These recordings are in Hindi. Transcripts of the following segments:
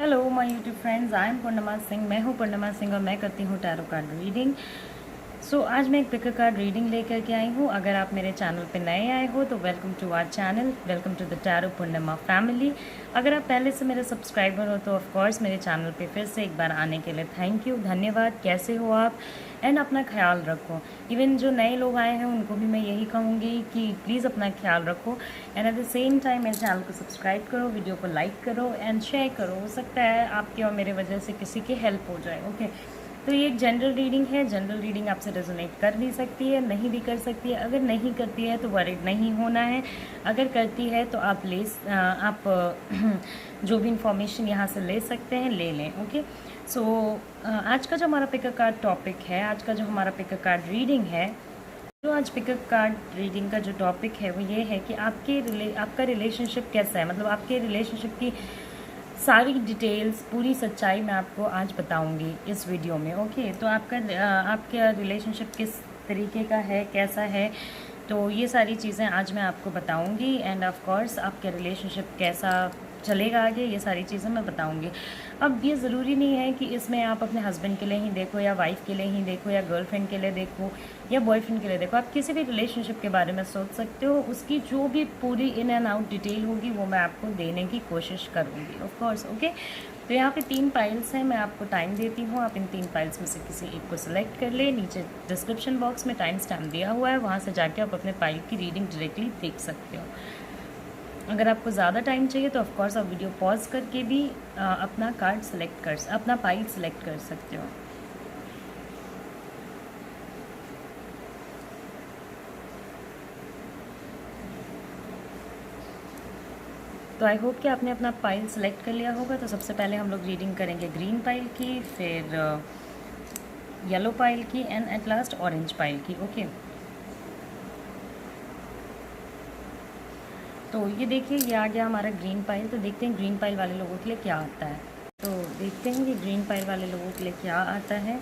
Hello my YouTube friends, I am Purnima Singh. मैं हूँ पूर्णिमा सिंह और मैं करती हूँ टैरो कार्ड रीडिंग। आज मैं एक पिक कार्ड रीडिंग लेकर के आई हूँ। अगर आप मेरे चैनल पे नए आए हो तो welcome to our channel, welcome to the tarot Purnima family. अगर आप पहले से मेरे सब्सक्राइबर हो तो ऑफ कोर्स मेरे चैनल पे फिर से एक बार आने के लिए थैंक यू, धन्यवाद। कैसे हो आप? एंड अपना ख्याल रखो। इवन जो नए लोग आए हैं उनको भी मैं यही कहूँगी कि प्लीज़ अपना ख्याल रखो and at the same time मेरे चैनल को सब्सक्राइब करो, वीडियो को लाइक करो एंड शेयर करो। हो सकता है आपके और मेरे वजह से किसी की हेल्प हो जाए। ओके, तो ये एक जनरल रीडिंग है। जनरल रीडिंग आपसे रेजोनेट कर भी सकती है, नहीं भी कर सकती है। अगर नहीं करती है तो वरीड नहीं होना है। अगर करती है तो आप जो भी इंफॉर्मेशन यहाँ से ले सकते हैं ले लें। ओके, आज का जो हमारा पिकअप कार्ड टॉपिक है, आज का जो हमारा पिकअप कार्ड रीडिंग है, तो आज पिकअप कार्ड रीडिंग का जो टॉपिक है वो ये है कि आपका रिलेशनशिप कैसा है। मतलब आपके रिलेशनशिप की सारी डिटेल्स, पूरी सच्चाई मैं आपको आज बताऊंगी इस वीडियो में। ओके, तो आपका रिलेशनशिप किस तरीके का है, कैसा है, तो ये सारी चीज़ें आज मैं आपको बताऊंगी। एंड ऑफ कोर्स आपका रिलेशनशिप कैसा चलेगा आगे, ये सारी चीज़ें मैं बताऊंगी। अब ये ज़रूरी नहीं है कि इसमें आप अपने हस्बैंड के लिए ही देखो या वाइफ के लिए ही देखो या गर्लफ्रेंड के लिए देखो या बॉयफ्रेंड के लिए देखो। आप किसी भी रिलेशनशिप के बारे में सोच सकते हो। उसकी जो भी पूरी इन एंड आउट डिटेल होगी वो मैं आपको देने की कोशिश करूँगी ऑफ कोर्स। ओके, तो यहाँ पे 3 फाइल्स हैं, मैं आपको टाइम देती हूँ। आप इन 3 फाइल्स में से किसी एक को सिलेक्ट कर ले। नीचे डिस्क्रिप्शन बॉक्स में टाइम स्टैम्प दिया हुआ है, वहाँ से जाके आप अपने फाइल की रीडिंग डायरेक्टली देख सकते हो। अगर आपको ज़्यादा टाइम चाहिए तो ऑफकोर्स आप वीडियो पॉज करके भी अपना फाइल सेलेक्ट कर सकते हो। तो आई होप कि आपने अपना फाइल सेलेक्ट कर लिया होगा। तो सबसे पहले हम लोग रीडिंग करेंगे ग्रीन पाइल की, फिर येलो पाइल की and at last orange pile की। ओके, तो ये देखिए ये आ गया हमारा ग्रीन पाइल। तो देखते हैं ग्रीन पाइल वाले लोगों के लिए क्या आता है। तो देखते हैं कि ग्रीन पाइल वाले लोगों के लिए क्या आता है।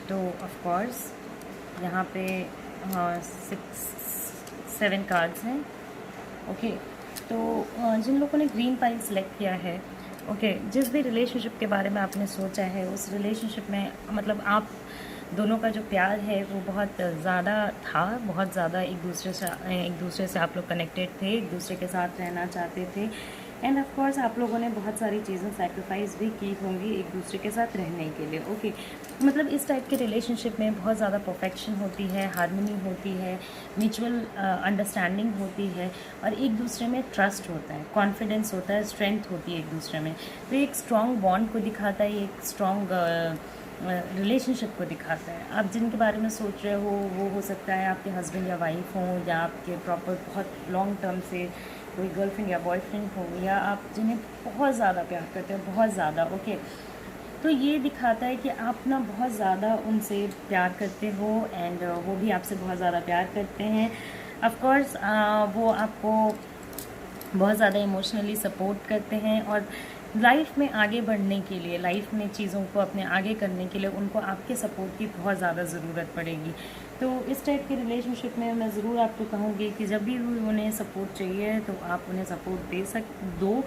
तो ऑफ कोर्स यहाँ पे 7 कार्ड्स हैं। ओके, तो जिन लोगों ने ग्रीन पाइल सेलेक्ट किया है, ओके, जिस भी रिलेशनशिप के बारे में आपने सोचा है उस रिलेशनशिप में मतलब आप दोनों का जो प्यार है वो बहुत ज़्यादा था, बहुत ज़्यादा एक दूसरे से आप लोग कनेक्टेड थे, एक दूसरे के साथ रहना चाहते थे एंड ऑफ कोर्स आप लोगों ने बहुत सारी चीज़ें सैक्रिफाइस भी की होंगी एक दूसरे के साथ रहने के लिए। ओके, मतलब इस टाइप के रिलेशनशिप में बहुत ज़्यादा परफेक्शन होती है, हार्मनी होती है, म्यूचुअल अंडरस्टैंडिंग होती है और एक दूसरे में ट्रस्ट होता है, कॉन्फिडेंस होता है, स्ट्रेंथ होती है एक दूसरे में। तो एक स्ट्रॉन्ग बॉन्ड को दिखाता है, एक स्ट्रॉन्ग रिलेशनशिप को दिखाता है। आप जिनके बारे में सोच रहे हो वो हो सकता है आपके हस्बैंड या वाइफ हों, या आपके प्रॉपर बहुत लॉन्ग टर्म से कोई गर्लफ्रेंड या बॉयफ्रेंड हो, या आप जिन्हें बहुत ज़्यादा प्यार करते हो, बहुत ज़्यादा। ओके, तो ये दिखाता है कि आप ना बहुत ज़्यादा उनसे प्यार करते हो एंड वो भी आपसे बहुत ज़्यादा प्यार करते हैं। ऑफ कोर्स वो आपको बहुत ज़्यादा इमोशनली सपोर्ट करते हैं और लाइफ में आगे बढ़ने के लिए, लाइफ में चीज़ों को अपने आगे करने के लिए उनको आपके सपोर्ट की बहुत ज़्यादा ज़रूरत पड़ेगी। तो इस टाइप के रिलेशनशिप में मैं ज़रूर आपको कहूँगी कि जब भी उन्हें सपोर्ट चाहिए तो आप उन्हें सपोर्ट दो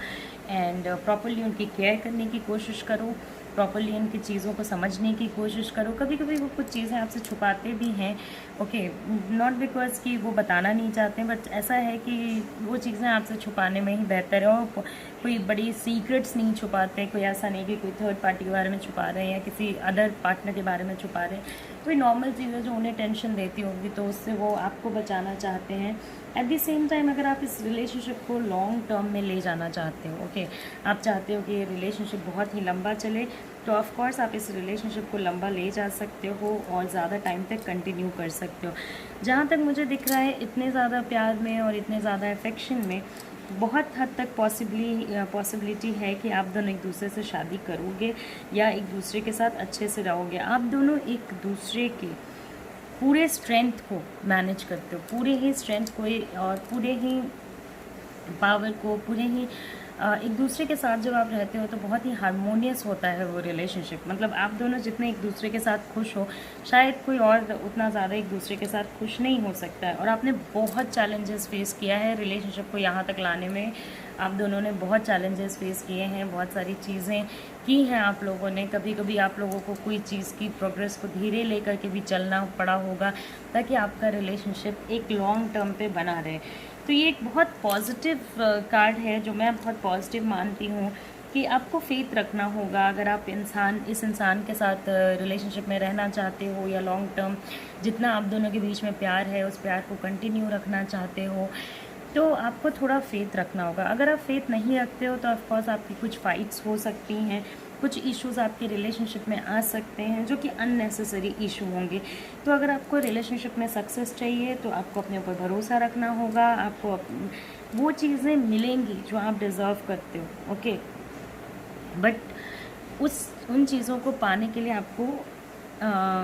एंड प्रॉपर्ली उनकी केयर करने की कोशिश करो, प्रॉपर्ली उनकी चीज़ों को समझने की कोशिश करो। कभी कभी वो कुछ चीज़ें आपसे छुपाते भी हैं, ओके, नॉट बिकॉज कि वो बताना नहीं चाहते, बट ऐसा है कि वो चीज़ें आपसे छुपाने में ही बेहतर है। और कोई बड़ी सीक्रेट्स नहीं छुपाते, कोई ऐसा नहीं कि कोई थर्ड पार्टी के बारे में छुपा रहे हैं या किसी अदर पार्टनर के बारे में छुपा रहे हैं। कोई नॉर्मल चीज़ें जो उन्हें टेंशन देती होंगी तो उससे वो आपको बचाना चाहते हैं। एट द सेम टाइम अगर आप इस रिलेशनशिप को लॉन्ग टर्म में ले जाना चाहते हो, ओके, आप चाहते हो कि ये रिलेशनशिप बहुत ही लंबा चले, तो ऑफ कोर्स आप इस रिलेशनशिप को लंबा ले जा सकते हो और ज़्यादा टाइम तक कंटिन्यू कर सकते हो। जहाँ तक मुझे दिख रहा है इतने ज़्यादा प्यार में और इतने ज़्यादा अफेक्शन में बहुत हद तक पॉसिबिलिटी है कि आप दोनों एक दूसरे से शादी करोगे या एक दूसरे के साथ अच्छे से रहोगे। आप दोनों एक दूसरे के पूरे स्ट्रेंथ को मैनेज करते हो, पूरे ही स्ट्रेंथ को और पूरे ही पावर को, पूरे ही एक दूसरे के साथ जब आप रहते हो तो बहुत ही हारमोनियस होता है वो रिलेशनशिप। मतलब आप दोनों जितने एक दूसरे के साथ खुश हो, शायद कोई और उतना ज़्यादा एक दूसरे के साथ खुश नहीं हो सकता है। और आपने बहुत चैलेंजेस फेस किया है रिलेशनशिप को यहाँ तक लाने में। आप दोनों ने बहुत चैलेंजेस फेस किए हैं, बहुत सारी चीज़ें की हैं आप लोगों ने। कभी कभी आप लोगों को कोई चीज़ की प्रोग्रेस को धीरे लेकर के भी चलना पड़ा होगा ताकि आपका रिलेशनशिप एक लॉन्ग टर्म पे बना रहे। तो ये एक बहुत पॉजिटिव कार्ड है जो मैं बहुत पॉजिटिव मानती हूँ कि आपको फेथ रखना होगा। अगर आप इस इंसान के साथ रिलेशनशिप में रहना चाहते हो या लॉन्ग टर्म जितना आप दोनों के बीच में प्यार है उस प्यार को कंटिन्यू रखना चाहते हो तो आपको थोड़ा फेथ रखना होगा। अगर आप फेथ नहीं रखते हो तो ऑफकोर्स आपकी कुछ फाइट्स हो सकती हैं, कुछ इश्यूज़ आपके रिलेशनशिप में आ सकते हैं जो कि अननेसेसरी इशू होंगे। तो अगर आपको रिलेशनशिप में सक्सेस चाहिए तो आपको अपने ऊपर भरोसा रखना होगा। आपको वो चीज़ें मिलेंगी जो आप डिज़र्व करते हो, ओके। बट उन चीज़ों को पाने के लिए आपको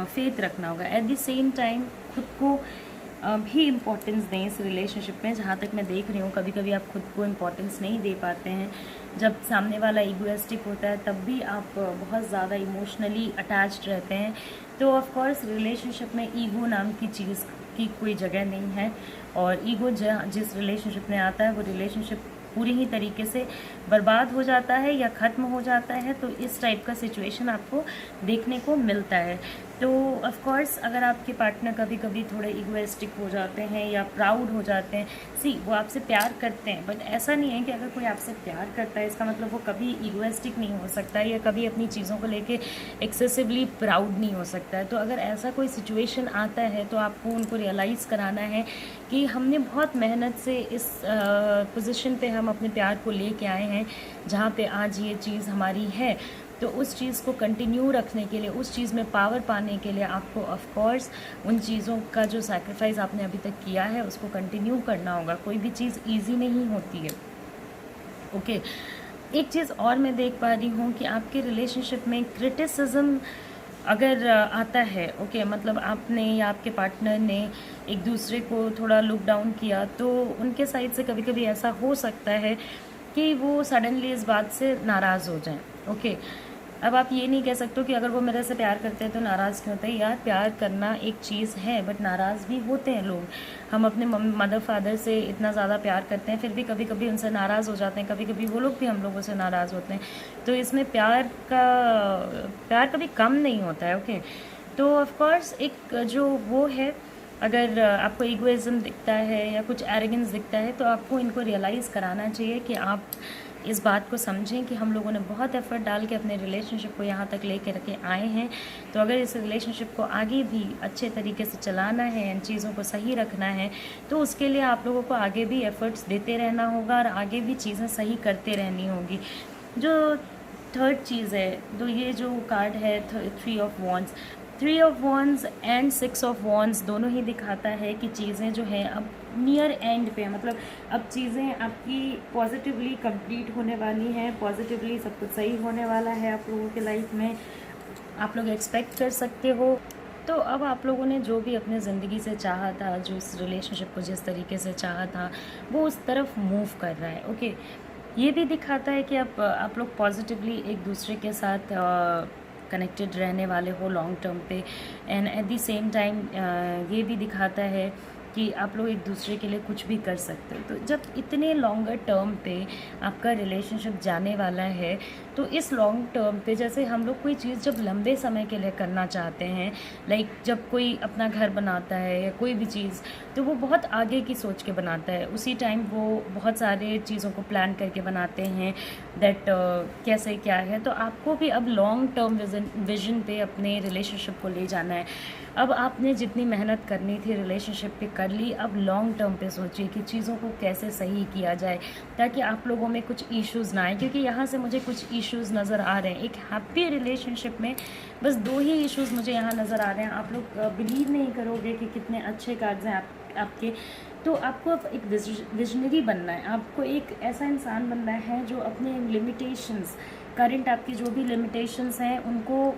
फेथ रखना होगा। एट द सेम टाइम खुद को भी इम्पोर्टेंस दें इस रिलेशनशिप में। जहाँ तक मैं देख रही हूँ कभी कभी आप खुद को इम्पोर्टेंस नहीं दे पाते हैं। जब सामने वाला ईगोइस्टिक होता है तब भी आप बहुत ज़्यादा इमोशनली अटैच्ड रहते हैं। तो ऑफ कोर्स रिलेशनशिप में ईगो नाम की चीज़ की कोई जगह नहीं है। और ईगो जिस रिलेशनशिप में आता है वो रिलेशनशिप पूरी ही तरीके से बर्बाद हो जाता है या ख़त्म हो जाता है। तो इस टाइप का सिचुएशन आपको देखने को मिलता है। तो ऑफ कोर्स अगर आपके पार्टनर कभी कभी थोड़े इगोइस्टिक हो जाते हैं या प्राउड हो जाते हैं, वो आपसे प्यार करते हैं बट ऐसा नहीं है कि अगर कोई आपसे प्यार करता है इसका मतलब वो कभी इगोइस्टिक नहीं हो सकता या कभी अपनी चीज़ों को लेके एक्सेसिवली प्राउड नहीं हो सकता है। तो अगर ऐसा कोई सिचुएशन आता है तो आपको उनको रियलाइज़ कराना है कि हमने बहुत मेहनत से इस पोजीशन पे हम अपने प्यार को लेके आए हैं जहाँ पे आज ये चीज़ हमारी है। तो उस चीज़ को कंटिन्यू रखने के लिए, उस चीज़ में पावर पाने के लिए आपको ऑफ कोर्स उन चीज़ों का जो सैक्रिफाइस आपने अभी तक किया है उसको कंटिन्यू करना होगा। कोई भी चीज़ इजी नहीं होती है, ओके। एक चीज़ और मैं देख पा रही हूँ कि आपके रिलेशनशिप में क्रिटिसिज्म अगर आता है, ओके, मतलब आपने या आपके पार्टनर ने एक दूसरे को थोड़ा लुक डाउन किया तो उनके साइड से कभी कभी ऐसा हो सकता है कि वो सडनली इस बात से नाराज़ हो जाएं, ओके। अब आप ये नहीं कह सकते कि अगर वो मेरे से प्यार करते हैं तो नाराज़ क्यों होते हैं। यार प्यार करना एक चीज़ है बट नाराज़ भी होते हैं लोग। हम अपने मदर फादर से इतना ज़्यादा प्यार करते हैं फिर भी कभी कभी उनसे नाराज़ हो जाते हैं, कभी कभी वो लोग भी हम लोगों से नाराज़ होते हैं। तो इसमें प्यार कभी कम नहीं होता है, ओके। तो ऑफकोर्स एक जो वो है, अगर आपको ईगोइज्म दिखता है या कुछ एरोगेंस दिखता है तो आपको इनको रियलाइज़ कराना चाहिए कि आप इस बात को समझें कि हम लोगों ने बहुत एफर्ट डाल के अपने रिलेशनशिप को यहाँ तक लेके रखे आए हैं। तो अगर इस रिलेशनशिप को आगे भी अच्छे तरीके से चलाना है, इन चीज़ों को सही रखना है तो उसके लिए आप लोगों को आगे भी एफर्ट्स देते रहना होगा और आगे भी चीज़ें सही करते रहनी होगी। जो थर्ड चीज़ है, तो ये जो कार्ड है 3 of wands and 6 of wands दोनों ही दिखाता है कि चीज़ें जो हैं अब नियर एंड पे, मतलब अब चीज़ें आपकी पॉजिटिवली कंप्लीट होने वाली हैं, पॉजिटिवली सब कुछ सही होने वाला है आप लोगों के लाइफ में, आप लोग एक्सपेक्ट कर सकते हो। तो अब आप लोगों ने जो भी अपने ज़िंदगी से चाहा था, जो इस रिलेशनशिप को जिस तरीके से चाहा था वो उस तरफ मूव कर रहा है, ओके। ये भी दिखाता है कि आप लोग पॉजिटिवली एक दूसरे के साथ कनेक्टेड रहने वाले हो लॉन्ग टर्म पे। And at the same time ये भी दिखाता है कि आप लोग एक दूसरे के लिए कुछ भी कर सकते हो। तो जब इतने लॉन्गर टर्म पे आपका रिलेशनशिप जाने वाला है तो इस लॉन्ग टर्म पे जैसे हम लोग कोई चीज़ जब लंबे समय के लिए करना चाहते हैं, लाइक जब कोई अपना घर बनाता है या कोई भी चीज़, तो वो बहुत आगे की सोच के बनाता है। उसी टाइम वो बहुत सारे चीज़ों को प्लान करके बनाते हैं दैट कैसे क्या है। तो आपको भी अब लॉन्ग टर्म विजन पे अपने रिलेशनशिप को ले जाना है। अब आपने जितनी मेहनत करनी थी रिलेशनशिप पे कर ली, अब लॉन्ग टर्म पे सोचिए कि चीज़ों को कैसे सही किया जाए ताकि आप लोगों में कुछ इश्यूज़ ना आए, क्योंकि यहाँ से मुझे कुछ इश्यूज़ नज़र आ रहे हैं। एक हैप्पी रिलेशनशिप में बस 2 ही इश्यूज़ मुझे यहाँ नज़र आ रहे हैं। आप लोग बिलीव नहीं करोगे कि कितने अच्छे कार्ड्स हैं आपके। तो आपको अब एक विजनरी बनना है, आपको एक ऐसा इंसान बनना है जो अपने लिमिटेशंस, करंट आपकी जो भी लिमिटेशंस हैं उनको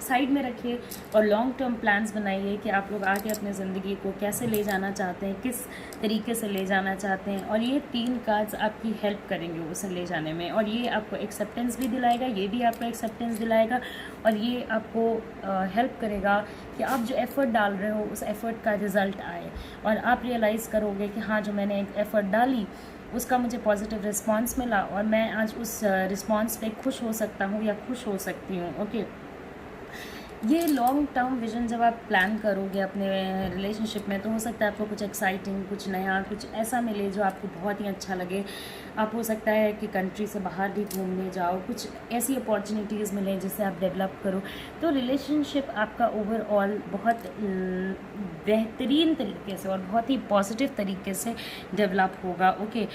साइड में रखिए और लॉन्ग टर्म प्लान्स बनाइए कि आप लोग आगे अपने ज़िंदगी को कैसे ले जाना चाहते हैं, किस तरीके से ले जाना चाहते हैं। और ये 3 कार्ड्स आपकी हेल्प करेंगे उसे ले जाने में, और ये आपको एक्सेप्टेंस भी दिलाएगा, ये भी आपको एक्सेप्टेंस दिलाएगा, और ये आपको हेल्प करेगा कि आप जो एफ़र्ट डाल रहे हो उस एफ़र्ट का रिज़ल्ट आए, और आप रियलाइज़ करोगे कि हाँ, जो मैंने एक एफ़र्ट डाली उसका मुझे पॉजिटिव रिस्पांस मिला और मैं आज उस रिस्पांस पे खुश हो सकता हूँ या खुश हो सकती हूँ। ओके, ये लॉन्ग टर्म विज़न जब आप प्लान करोगे अपने रिलेशनशिप में, तो हो सकता है आपको कुछ एक्साइटिंग, कुछ नया, कुछ ऐसा मिले जो आपको बहुत ही अच्छा लगे। आप हो सकता है कि कंट्री से बाहर भी घूमने जाओ, कुछ ऐसी अपॉर्चुनिटीज़ मिलें जिससे आप डेवलप करो। तो रिलेशनशिप आपका ओवरऑल बहुत बेहतरीन तरीके से और बहुत ही पॉजिटिव तरीके से डेवलप होगा। ओके,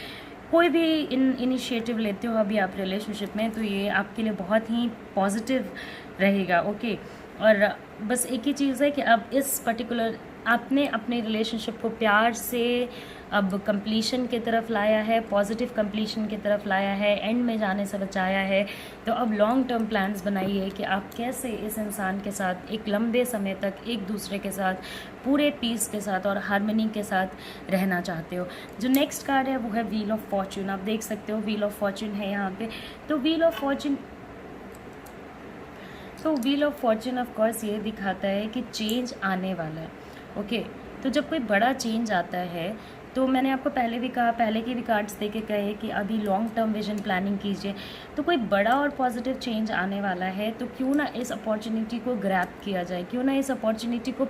कोई भी इनिशिएटिव लेते हो अभी आप रिलेशनशिप में, तो ये आपके लिए बहुत ही पॉजिटिव रहेगा। ओके, और बस एक ही चीज़ है कि अब इस पर्टिकुलर आपने अपने रिलेशनशिप को प्यार से अब कंप्लीशन की तरफ लाया है, पॉजिटिव कंप्लीशन की तरफ लाया है, एंड में जाने से बचाया है। तो अब लॉन्ग टर्म प्लान्स बनाइए कि आप कैसे इस इंसान के साथ एक लंबे समय तक एक दूसरे के साथ पूरे पीस के साथ और हार्मनी के साथ रहना चाहते हो। जो नेक्स्ट कार्ड है वो है व्हील ऑफ फॉर्च्यून। आप देख सकते हो व्हील ऑफ फॉर्च्यून है यहाँ पे। तो wheel of Fortune of course ये दिखाता है कि चेंज आने वाला है। ओके, तो जब कोई बड़ा चेंज आता है, तो मैंने आपको पहले भी कहा, पहले के भी कार्ड्स दे के कहे कि अभी लॉन्ग टर्म विजन प्लानिंग कीजिए। तो कोई बड़ा और पॉजिटिव चेंज आने वाला है, तो क्यों ना इस अपॉर्चुनिटी को ग्रैब किया जाए, क्यों ना इस अपॉर्चुनिटी को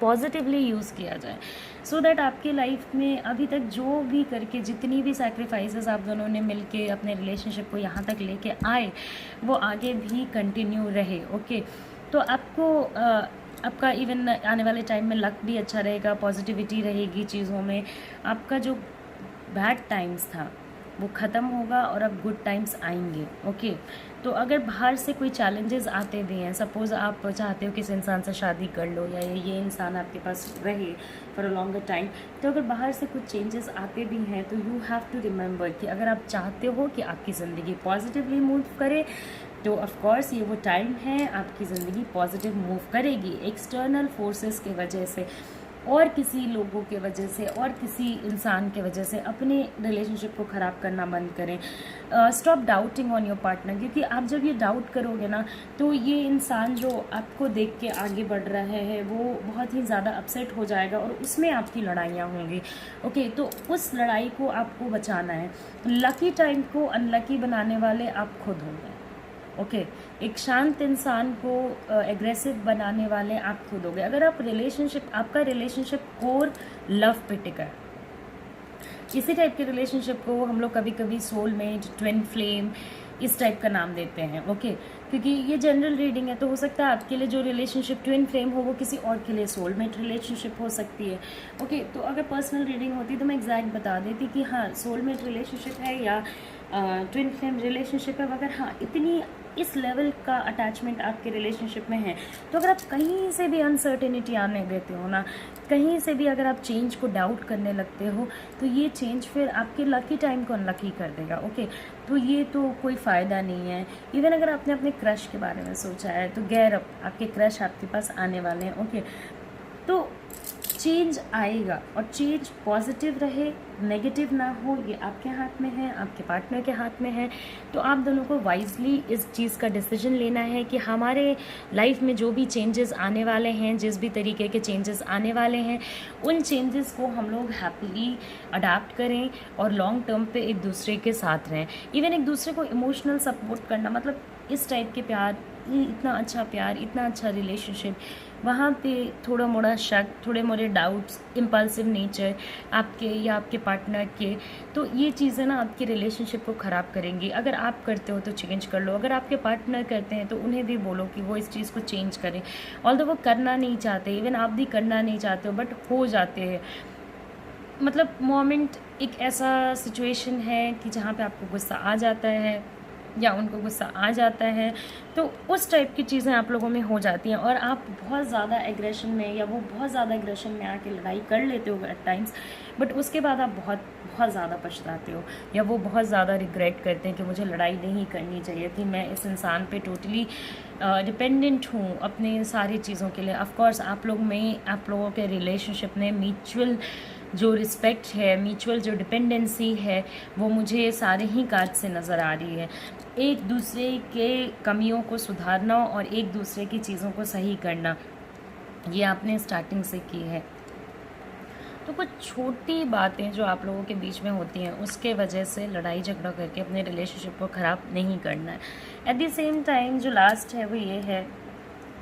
पॉजिटिवली यूज़ किया जाए, सो दैट आपके लाइफ में अभी तक जो भी करके जितनी भी सैक्रिफाइसेस आप दोनों ने मिलके अपने रिलेशनशिप को यहाँ तक लेके आए, वो आगे भी कंटिन्यू रहे। ओके, तो आपको आपका इवन आने वाले टाइम में लक भी अच्छा रहेगा, पॉजिटिविटी रहेगी चीज़ों में। आपका जो बैड टाइम्स था वो ख़त्म होगा और अब गुड टाइम्स आएंगे। ओके, तो अगर बाहर से कोई चैलेंजेस आते भी हैं, सपोज़ आप चाहते हो कि इस इंसान से शादी कर लो या ये इंसान आपके पास रहे फॉर अ लॉन्गर टाइम, तो अगर बाहर से कुछ चेंजेस आते भी हैं, तो यू हैव टू रिमेंबर कि अगर आप चाहते हो कि आपकी ज़िंदगी पॉजिटिवली मूव करे, तो ऑफ कोर्स ये वो टाइम है, आपकी ज़िंदगी पॉजिटिव मूव करेगी। एक्सटर्नल फोर्सेस की वजह से और किसी लोगों के वजह से और किसी इंसान के वजह से अपने रिलेशनशिप को ख़राब करना बंद करें। Stop doubting on your partner, क्योंकि आप जब ये डाउट करोगे ना, तो ये इंसान जो आपको देख के आगे बढ़ रहा है वो बहुत ही ज़्यादा अपसेट हो जाएगा और उसमें आपकी लड़ाइयाँ होंगी। ओके, तो उस लड़ाई को आपको बचाना है। लकी टाइम को अनलकी बनाने वाले आप खुद होंगे। ओके, एक शांत इंसान को एग्रेसिव बनाने वाले आप खुद हो गए। अगर आपका रिलेशनशिप कोर लव पे टिका है, इसी टाइप के रिलेशनशिप को हम लोग कभी कभी सोलमेट, ट्विन फ्लेम, इस टाइप का नाम देते हैं। ओके, क्योंकि ये जनरल रीडिंग है, तो हो सकता है आपके लिए जो रिलेशनशिप ट्विन फ्लेम हो वो किसी और के लिए सोलमेट रिलेशनशिप हो सकती है। ओके, तो अगर पर्सनल रीडिंग होती तो मैं एग्जैक्ट बता देती कि हाँ सोलमेट रिलेशनशिप है या ट्विन फ्लेम रिलेशनशिप है। अगर हाँ इतनी इस लेवल का अटैचमेंट आपके रिलेशनशिप में है, तो अगर आप कहीं से भी अनसर्टेनिटी आने देते हो ना, कहीं से भी अगर आप चेंज को डाउट करने लगते हो, तो ये चेंज फिर आपके लकी टाइम को अनलकी कर देगा। ओके, तो ये तो कोई फ़ायदा नहीं है। इवन अगर आपने अपने क्रश के बारे में सोचा है, तो गैर आपके क्रश आपके पास आने वाले हैं। ओके, तो चेंज आएगा और चेंज पॉजिटिव रहे, नेगेटिव ना हो, ये आपके हाथ में है, आपके पार्टनर के हाथ में है। तो आप दोनों को वाइजली इस चीज़ का डिसीजन लेना है कि हमारे लाइफ में जो भी चेंजेस आने वाले हैं, जिस भी तरीके के चेंजेस आने वाले हैं, उन चेंजेस को हम लोग हैप्पीली अडाप्ट करें और लॉन्ग टर्म पे एक दूसरे के साथ रहें। इवन एक दूसरे को इमोशनल सपोर्ट करना, मतलब इस टाइप के प्यार, इतना अच्छा प्यार, इतना अच्छा रिलेशनशिप, वहाँ पे थोड़ा मोड़ा शक, थोड़े मोड़े डाउट्स, इम्पल्सिव नेचर आपके या आपके पार्टनर के, तो ये चीज़ें ना आपके रिलेशनशिप को ख़राब करेंगी। अगर आप करते हो तो चेंज कर लो, अगर आपके पार्टनर करते हैं तो उन्हें भी बोलो कि वो इस चीज़ को चेंज करें। ऑल्दो वो करना नहीं चाहते, इवन आप भी करना नहीं चाहते हो, बट हो जाते हैं। मतलब मोमेंट एक ऐसा सिचुएशन है कि जहाँ पे आपको गुस्सा आ जाता है या उनको गुस्सा आ जाता है, तो उस टाइप की चीज़ें आप लोगों में हो जाती हैं और आप बहुत ज़्यादा एग्रेशन में या वो बहुत ज़्यादा एग्रेशन में आके लड़ाई कर लेते हो एट टाइम्स, बट उसके बाद आप बहुत बहुत ज़्यादा पछताते हो, या वो बहुत ज़्यादा रिग्रेट करते हैं कि मुझे लड़ाई नहीं करनी चाहिए थी, मैं इस इंसान पे टोटली डिपेंडेंट हूँ अपने सारी चीज़ों के लिए। ऑफ कोर्स आप लोगों के रिलेशनशिप में म्यूचुअल जो रिस्पेक्ट है, म्यूचुअल जो डिपेंडेंसी है, वो मुझे सारे ही कार्ड से नज़र आ रही है। एक दूसरे के कमियों को सुधारना और एक दूसरे की चीज़ों को सही करना, ये आपने स्टार्टिंग से की है। तो कुछ छोटी बातें जो आप लोगों के बीच में होती हैं, उसके वजह से लड़ाई झगड़ा करके अपने रिलेशनशिप को ख़राब नहीं करना है। एट द सेम टाइम जो लास्ट है वो ये है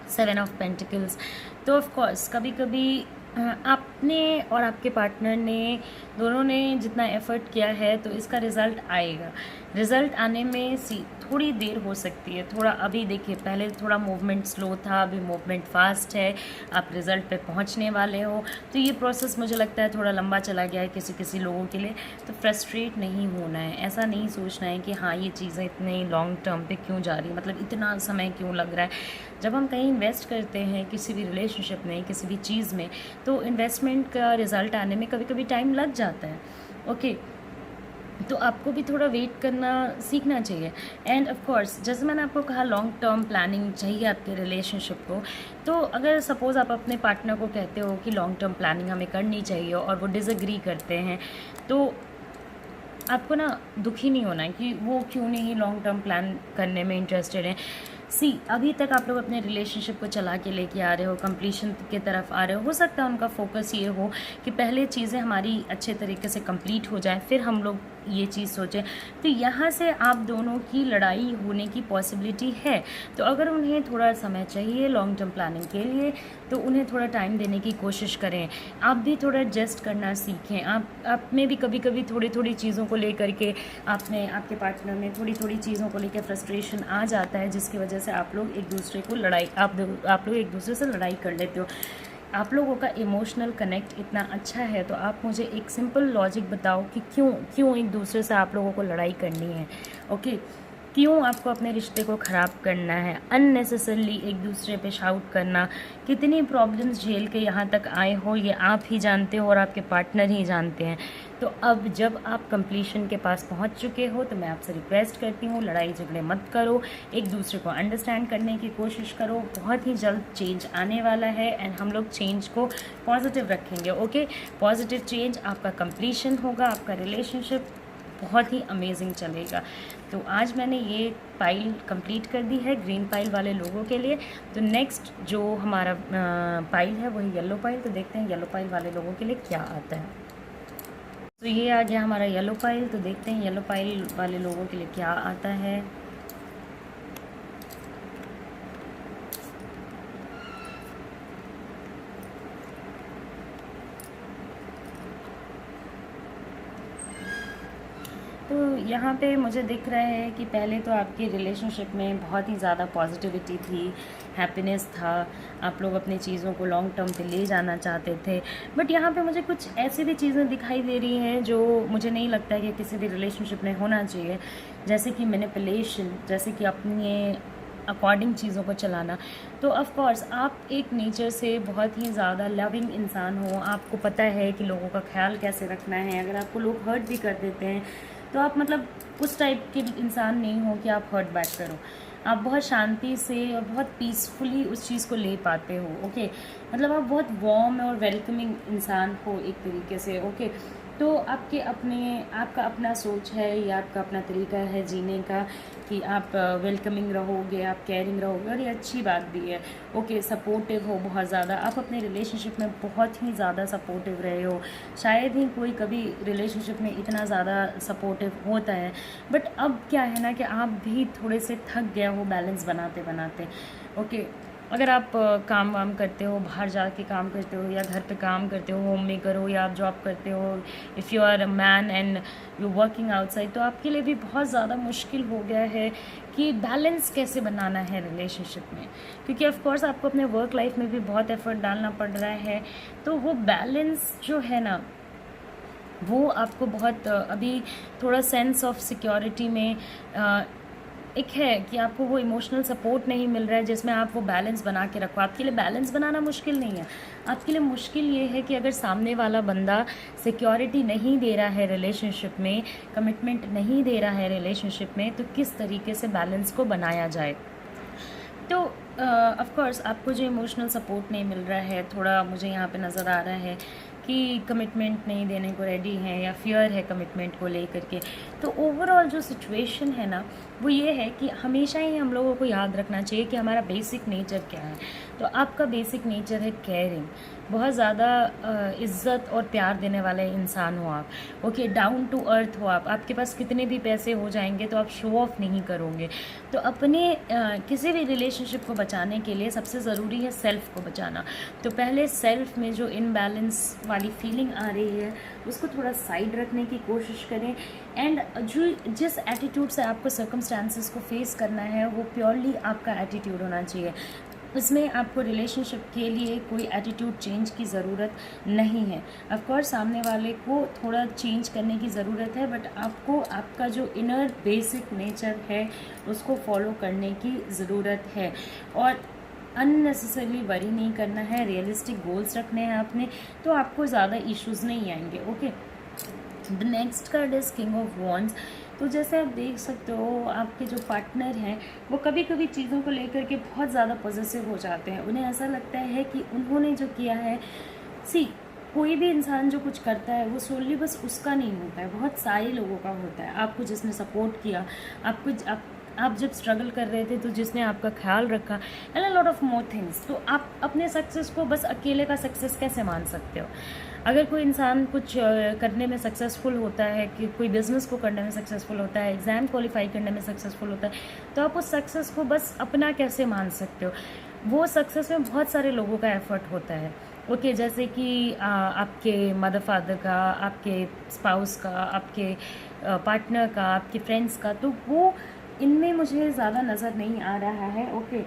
7 ऑफ पेंटिकल्स। तो ऑफ कोर्स कभी कभी आपने और आपके पार्टनर ने दोनों ने जितना एफर्ट किया है, तो इसका रिज़ल्ट आएगा। रिज़ल्ट आने में थोड़ी देर हो सकती है। थोड़ा अभी देखिए, पहले थोड़ा मूवमेंट स्लो था, अभी मूवमेंट फास्ट है, आप रिज़ल्ट पे पहुंचने वाले हो। तो ये प्रोसेस मुझे लगता है थोड़ा लंबा चला गया है किसी किसी लोगों के लिए। तो फ्रस्ट्रेट नहीं होना है, ऐसा नहीं सोचना है कि हाँ ये चीज़ें इतने लॉन्ग टर्म पे क्यों जा रही है, मतलब इतना समय क्यों लग रहा है। जब हम कहीं इन्वेस्ट करते हैं किसी भी रिलेशनशिप में, किसी भी चीज़ में, तो इन्वेस्टमेंट का रिज़ल्ट आने में कभी कभी टाइम लग जाता है। ओके, तो आपको भी थोड़ा वेट करना सीखना चाहिए। एंड ऑफ कोर्स जैसे मैंने आपको कहा, लॉन्ग टर्म प्लानिंग चाहिए आपके रिलेशनशिप को। तो अगर सपोज़ आप अपने पार्टनर को कहते हो कि लॉन्ग टर्म प्लानिंग हमें करनी चाहिए और वो डिसएग्री करते हैं, तो आपको ना दुखी नहीं होना है कि वो क्यों नहीं लॉन्ग टर्म प्लान करने में इंटरेस्टेड हैं। अभी तक आप लोग अपने रिलेशनशिप को चला के लेके आ रहे हो, कंप्लीशन की तरफ आ रहे हो सकता है उनका फोकस ये हो कि पहले चीज़ें हमारी अच्छे तरीके से कंप्लीट हो जाएं, फिर हम लोग ये चीज़ सोचें। तो यहाँ से आप दोनों की लड़ाई होने की पॉसिबिलिटी है। तो अगर उन्हें थोड़ा समय चाहिए लॉन्ग टर्म प्लानिंग के लिए, तो उन्हें थोड़ा टाइम देने की कोशिश करें। आप भी थोड़ा एडजस्ट करना सीखें। आप में भी कभी कभी थोड़ी थोड़ी चीज़ों को लेकर के आपके पार्टनर में थोड़ी थोड़ी चीज़ों को लेकर फ्रस्ट्रेशन आ जाता है, जिसकी वजह से आप लोग एक दूसरे को आप लोग एक दूसरे से लड़ाई कर लेते हो। आप लोगों का इमोशनल कनेक्ट इतना अच्छा है, तो आप मुझे एक सिंपल लॉजिक बताओ कि क्यों एक दूसरे से आप लोगों को लड़ाई करनी है। ओके, क्यों आपको अपने रिश्ते को ख़राब करना है, अननेसेसरली एक दूसरे पे शाउट करना। कितनी प्रॉब्लम्स झेल के यहाँ तक आए हो, ये आप ही जानते हो और आपके पार्टनर ही जानते हैं। तो अब जब आप कंप्लीशन के पास पहुँच चुके हो, तो मैं आपसे रिक्वेस्ट करती हूँ, लड़ाई झगड़े मत करो, एक दूसरे को अंडरस्टैंड करने की कोशिश करो। बहुत ही जल्द चेंज आने वाला है एंड हम लोग चेंज को पॉजिटिव रखेंगे। ओके, पॉजिटिव चेंज, आपका कंप्लीशन होगा, आपका रिलेशनशिप बहुत ही अमेजिंग चलेगा। तो आज मैंने ये पाइल कंप्लीट कर दी है ग्रीन पाइल वाले लोगों के लिए। तो नेक्स्ट जो हमारा पाइल है वही येलो पाइल। तो देखते हैं येलो पाइल वाले लोगों के लिए क्या आता है। तो ये आ गया हमारा येलो पाइल। तो देखते हैं येलो पाइल वाले लोगों के लिए क्या आता है। तो यहाँ पे मुझे दिख रहा है कि पहले तो आपकी रिलेशनशिप में बहुत ही ज़्यादा पॉजिटिविटी थी, हैप्पीनेस था, आप लोग अपनी चीज़ों को लॉन्ग टर्म पे ले जाना चाहते थे। बट यहाँ पे मुझे कुछ ऐसी भी चीज़ें दिखाई दे रही हैं जो मुझे नहीं लगता है कि किसी भी रिलेशनशिप में होना चाहिए, जैसे कि मैनिपुलेशन, जैसे कि अपने अकॉर्डिंग चीज़ों को चलाना। तो ऑफ कोर्स आप एक नेचर से बहुत ही ज़्यादा लविंग इंसान हो, आपको पता है कि लोगों का ख्याल कैसे रखना है। अगर आपको लोग हर्ट भी कर देते हैं, तो आप मतलब उस टाइप के इंसान नहीं हो कि आप हर्ट बैक करो। आप बहुत शांति से और बहुत पीसफुली उस चीज़ को ले पाते हो। ओके, मतलब आप बहुत वार्म और वेलकमिंग इंसान हो एक तरीके से। ओके, तो आपका अपना सोच है या आपका अपना तरीका है जीने का कि आप वेलकमिंग रहोगे, आप केयरिंग रहोगे, और ये अच्छी बात भी है। ओके, सपोर्टिव हो बहुत ज़्यादा, आप अपने रिलेशनशिप में बहुत ही ज़्यादा सपोर्टिव रहे हो। शायद ही कोई कभी रिलेशनशिप में इतना ज़्यादा सपोर्टिव होता है। बट अब क्या है ना कि आप भी थोड़े से थक गए हो बैलेंस बनाते बनाते। ओके, अगर आप काम वाम करते हो, बाहर जाके काम करते हो, या घर पे काम करते हो, होम मेकर हो, या आप जॉब करते हो, if you are a man and you working outside, तो आपके लिए भी बहुत ज़्यादा मुश्किल हो गया है कि बैलेंस कैसे बनाना है रिलेशनशिप में, क्योंकि ऑफ कोर्स आपको अपने वर्क लाइफ में भी बहुत एफर्ट डालना पड़ रहा है। तो वो बैलेंस जो है ना, वो आपको बहुत अभी थोड़ा सेंस ऑफ सिक्योरिटी में एक है कि आपको वो इमोशनल सपोर्ट नहीं मिल रहा है जिसमें आप वो बैलेंस बना के रखो। आपके लिए बैलेंस बनाना मुश्किल नहीं है, आपके लिए मुश्किल ये है कि अगर सामने वाला बंदा सिक्योरिटी नहीं दे रहा है रिलेशनशिप में, कमिटमेंट नहीं दे रहा है रिलेशनशिप में, तो किस तरीके से बैलेंस को बनाया जाए। तो ऑफ कोर्स आपको जो इमोशनल सपोर्ट नहीं मिल रहा है, थोड़ा मुझे यहाँ पे नज़र आ रहा है कि कमिटमेंट नहीं देने को रेडी हैं या फियर है कमिटमेंट को लेकर के। तो ओवरऑल जो सिचुएशन है ना, वो ये है कि हमेशा ही हम लोगों को याद रखना चाहिए कि हमारा बेसिक नेचर क्या है। तो आपका बेसिक नेचर है केयरिंग, बहुत ज़्यादा इज़्ज़त और प्यार देने वाले इंसान हो आप। ओके, डाउन टू अर्थ हो आप। आपके पास कितने भी पैसे हो जाएंगे तो आप शो ऑफ नहीं करोगे। तो अपने किसी भी रिलेशनशिप को बचाने के लिए सबसे ज़रूरी है सेल्फ़ को बचाना। तो पहले सेल्फ़ में जो इनबैलेंस वाली फीलिंग आ रही है उसको थोड़ा साइड रखने की कोशिश करें। एंड जिस एटीट्यूड से आपको सर्कमस्टांसेस को फेस करना है वो प्योरली आपका एटीट्यूड होना चाहिए। इसमें आपको रिलेशनशिप के लिए कोई एटीट्यूड चेंज की ज़रूरत नहीं है। ऑफ कोर्स सामने वाले को थोड़ा चेंज करने की ज़रूरत है, बट आपको आपका जो इनर बेसिक नेचर है उसको फॉलो करने की ज़रूरत है। और अननेसेसरली वरी नहीं करना है, रियलिस्टिक गोल्स रखने हैं आपने, तो आपको ज़्यादा इश्यूज़ नहीं आएंगे। Okay, the next card is king of wands. तो जैसे आप देख सकते हो आपके जो पार्टनर हैं वो कभी कभी चीज़ों को लेकर के बहुत ज़्यादा पॉजिटिव हो जाते हैं। उन्हें ऐसा लगता है कि उन्होंने जो किया है, कोई भी इंसान जो कुछ करता है वो सोनली बस उसका नहीं होता है, बहुत सारे लोगों का होता है। आपको जिसने सपोर्ट किया, आप जब स्ट्रगल कर रहे थे तो जिसने आपका ख्याल रखा, and a lot of more things. तो आप अपने सक्सेस को बस अकेले का सक्सेस कैसे मान सकते हो? अगर कोई इंसान कुछ करने में सक्सेसफुल होता है, कि कोई बिज़नेस को करने में सक्सेसफुल होता है, एग्ज़ाम क्वालिफाई करने में सक्सेसफुल होता है, तो आप उस सक्सेस को बस अपना कैसे मान सकते हो? वो सक्सेस में बहुत सारे लोगों का एफर्ट होता है। ओके, जैसे कि आपके मदर फादर का, आपके स्पाउस का, आपके पार्टनर का, आपके फ्रेंड्स का, तो वो इनमें मुझे ज़्यादा नज़र नहीं आ रहा है। ओके,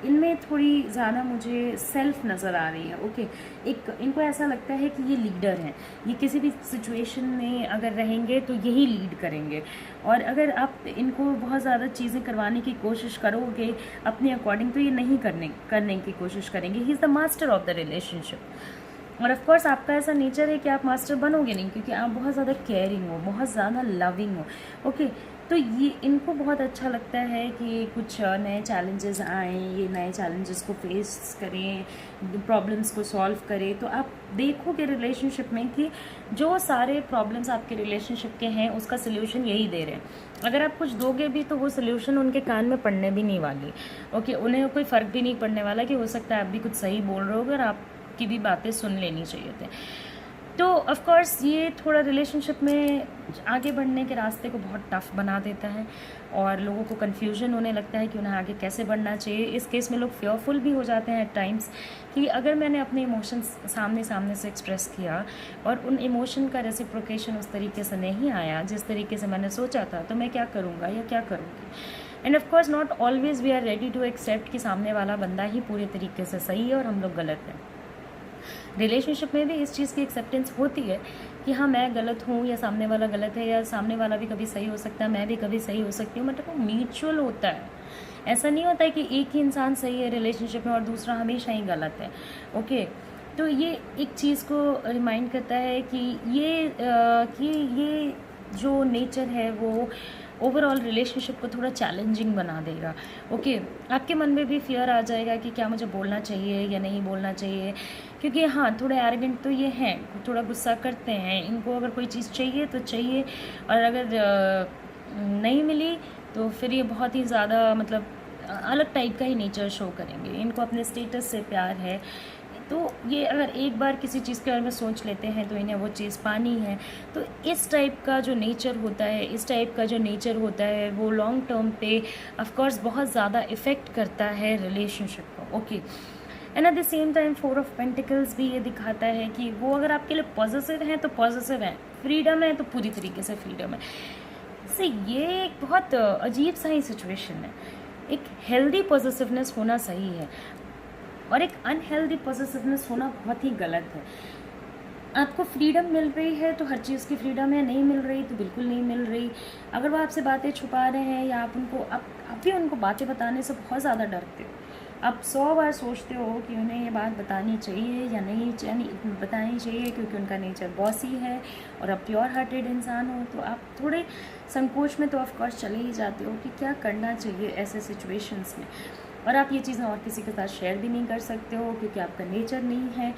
इनमें थोड़ी ज़्यादा मुझे सेल्फ नज़र आ रही है। ओके, एक इनको ऐसा लगता है कि ये लीडर हैं, ये किसी भी सिचुएशन में अगर रहेंगे तो यही लीड करेंगे। और अगर आप इनको बहुत ज़्यादा चीज़ें करवाने की कोशिश करोगे अपने अकॉर्डिंग, तो ये नहीं करने की कोशिश करेंगे। He is the master of the relationship. और ऑफ कोर्स आपका ऐसा नेचर है कि आप मास्टर बनोगे नहीं, क्योंकि आप बहुत ज़्यादा केयरिंग हो, बहुत ज़्यादा लविंग हो। ओके, तो ये इनको बहुत अच्छा लगता है कि कुछ नए चैलेंजेस आएँ, ये नए चैलेंजेस को फेस करें, प्रॉब्लम्स को सॉल्व करें। तो आप देखोगे रिलेशनशिप में कि जो सारे प्रॉब्लम्स आपके रिलेशनशिप के हैं उसका सल्यूशन यही दे रहे हैं। अगर आप कुछ दोगे भी तो वो सल्यूशन उनके कान में पड़ने भी नहीं वाली। ओके, उन्हें कोई फ़र्क भी नहीं पड़ने वाला कि हो सकता है आप भी कुछ सही बोल रहे हो, अगर आपकी भी बातें सुन लेनी चाहिए थे। तो ऑफ कोर्स ये थोड़ा रिलेशनशिप में आगे बढ़ने के रास्ते को बहुत टफ बना देता है और लोगों को कन्फ्यूजन होने लगता है कि उन्हें आगे कैसे बढ़ना चाहिए। इस केस में लोग फेयरफुल भी हो जाते हैं एट टाइम्स कि अगर मैंने अपने इमोशंस सामने से एक्सप्रेस किया और उन इमोशन का रेसिप्रोकेशन उस तरीके से नहीं आया जिस तरीके से मैंने सोचा था, तो मैं क्या करूँगा या क्या करूँगी। And of course not always we are ready to accept कि सामने वाला बंदा ही पूरे तरीके से सही है और हम लोग गलत हैं। रिलेशनशिप में भी इस चीज़ की एक्सेप्टेंस होती है कि हाँ मैं गलत हूँ या सामने वाला गलत है, या सामने वाला भी कभी सही हो सकता है, मैं भी कभी सही हो सकती हूँ। मतलब वो म्यूचुअल होता है। ऐसा नहीं होता है कि एक ही इंसान सही है रिलेशनशिप में और दूसरा हमेशा ही गलत है। ओके, तो ये एक चीज़ को रिमाइंड करता है कि ये जो नेचर है वो ओवरऑल रिलेशनशिप को थोड़ा चैलेंजिंग बना देगा। ओके, आपके मन में भी फियर आ जाएगा कि क्या मुझे बोलना चाहिए या नहीं बोलना चाहिए, क्योंकि हाँ थोड़े एरोगेंट तो ये हैं, थोड़ा गुस्सा करते हैं। इनको अगर कोई चीज़ चाहिए तो चाहिए, और अगर नहीं मिली तो फिर ये बहुत ही ज़्यादा मतलब अलग टाइप का ही नेचर शो करेंगे। इनको अपने स्टेटस से प्यार है, तो ये अगर एक बार किसी चीज़ के बारे में सोच लेते हैं तो इन्हें वो चीज़ पानी है। तो इस टाइप का जो नेचर होता है वो लॉन्ग टर्म पे ऑफ कोर्स बहुत ज़्यादा इफ़ेक्ट करता है रिलेशनशिप को। Okay, and at the same time 4 of pentacles भी ये दिखाता है कि वो अगर आपके लिए पॉजिटिव हैं तो पॉजिटिव हैं, फ्रीडम है तो पूरी तरीके से फ्रीडम है। ये एक बहुत अजीब सा ही सिचुएशन है। एक हेल्दी पॉजिटिवनेस होना सही है और एक अनहेल्दी पॉजिटिवनेस होना बहुत ही गलत है। आपको फ्रीडम मिल रही है तो हर चीज़ की फ्रीडम है, नहीं मिल रही तो बिल्कुल नहीं मिल रही। अगर वो आपसे बातें छुपा रहे हैं या आप भी उनको बातें बताने से बहुत ज़्यादा डरते हो, आप 100 बार सोचते हो कि उन्हें ये बात बतानी चाहिए या नहीं बतानी चाहिए, क्योंकि उनका नेचर बॉसी है और आप प्योर हार्टेड इंसान हो, तो आप थोड़े संकोच में तो ऑफकोर्स चले ही जाते हो कि क्या करना चाहिए ऐसे सिचुएशंस में। और आप ये चीज़ें और किसी के साथ शेयर भी नहीं कर सकते हो, क्योंकि आपका नेचर नहीं है।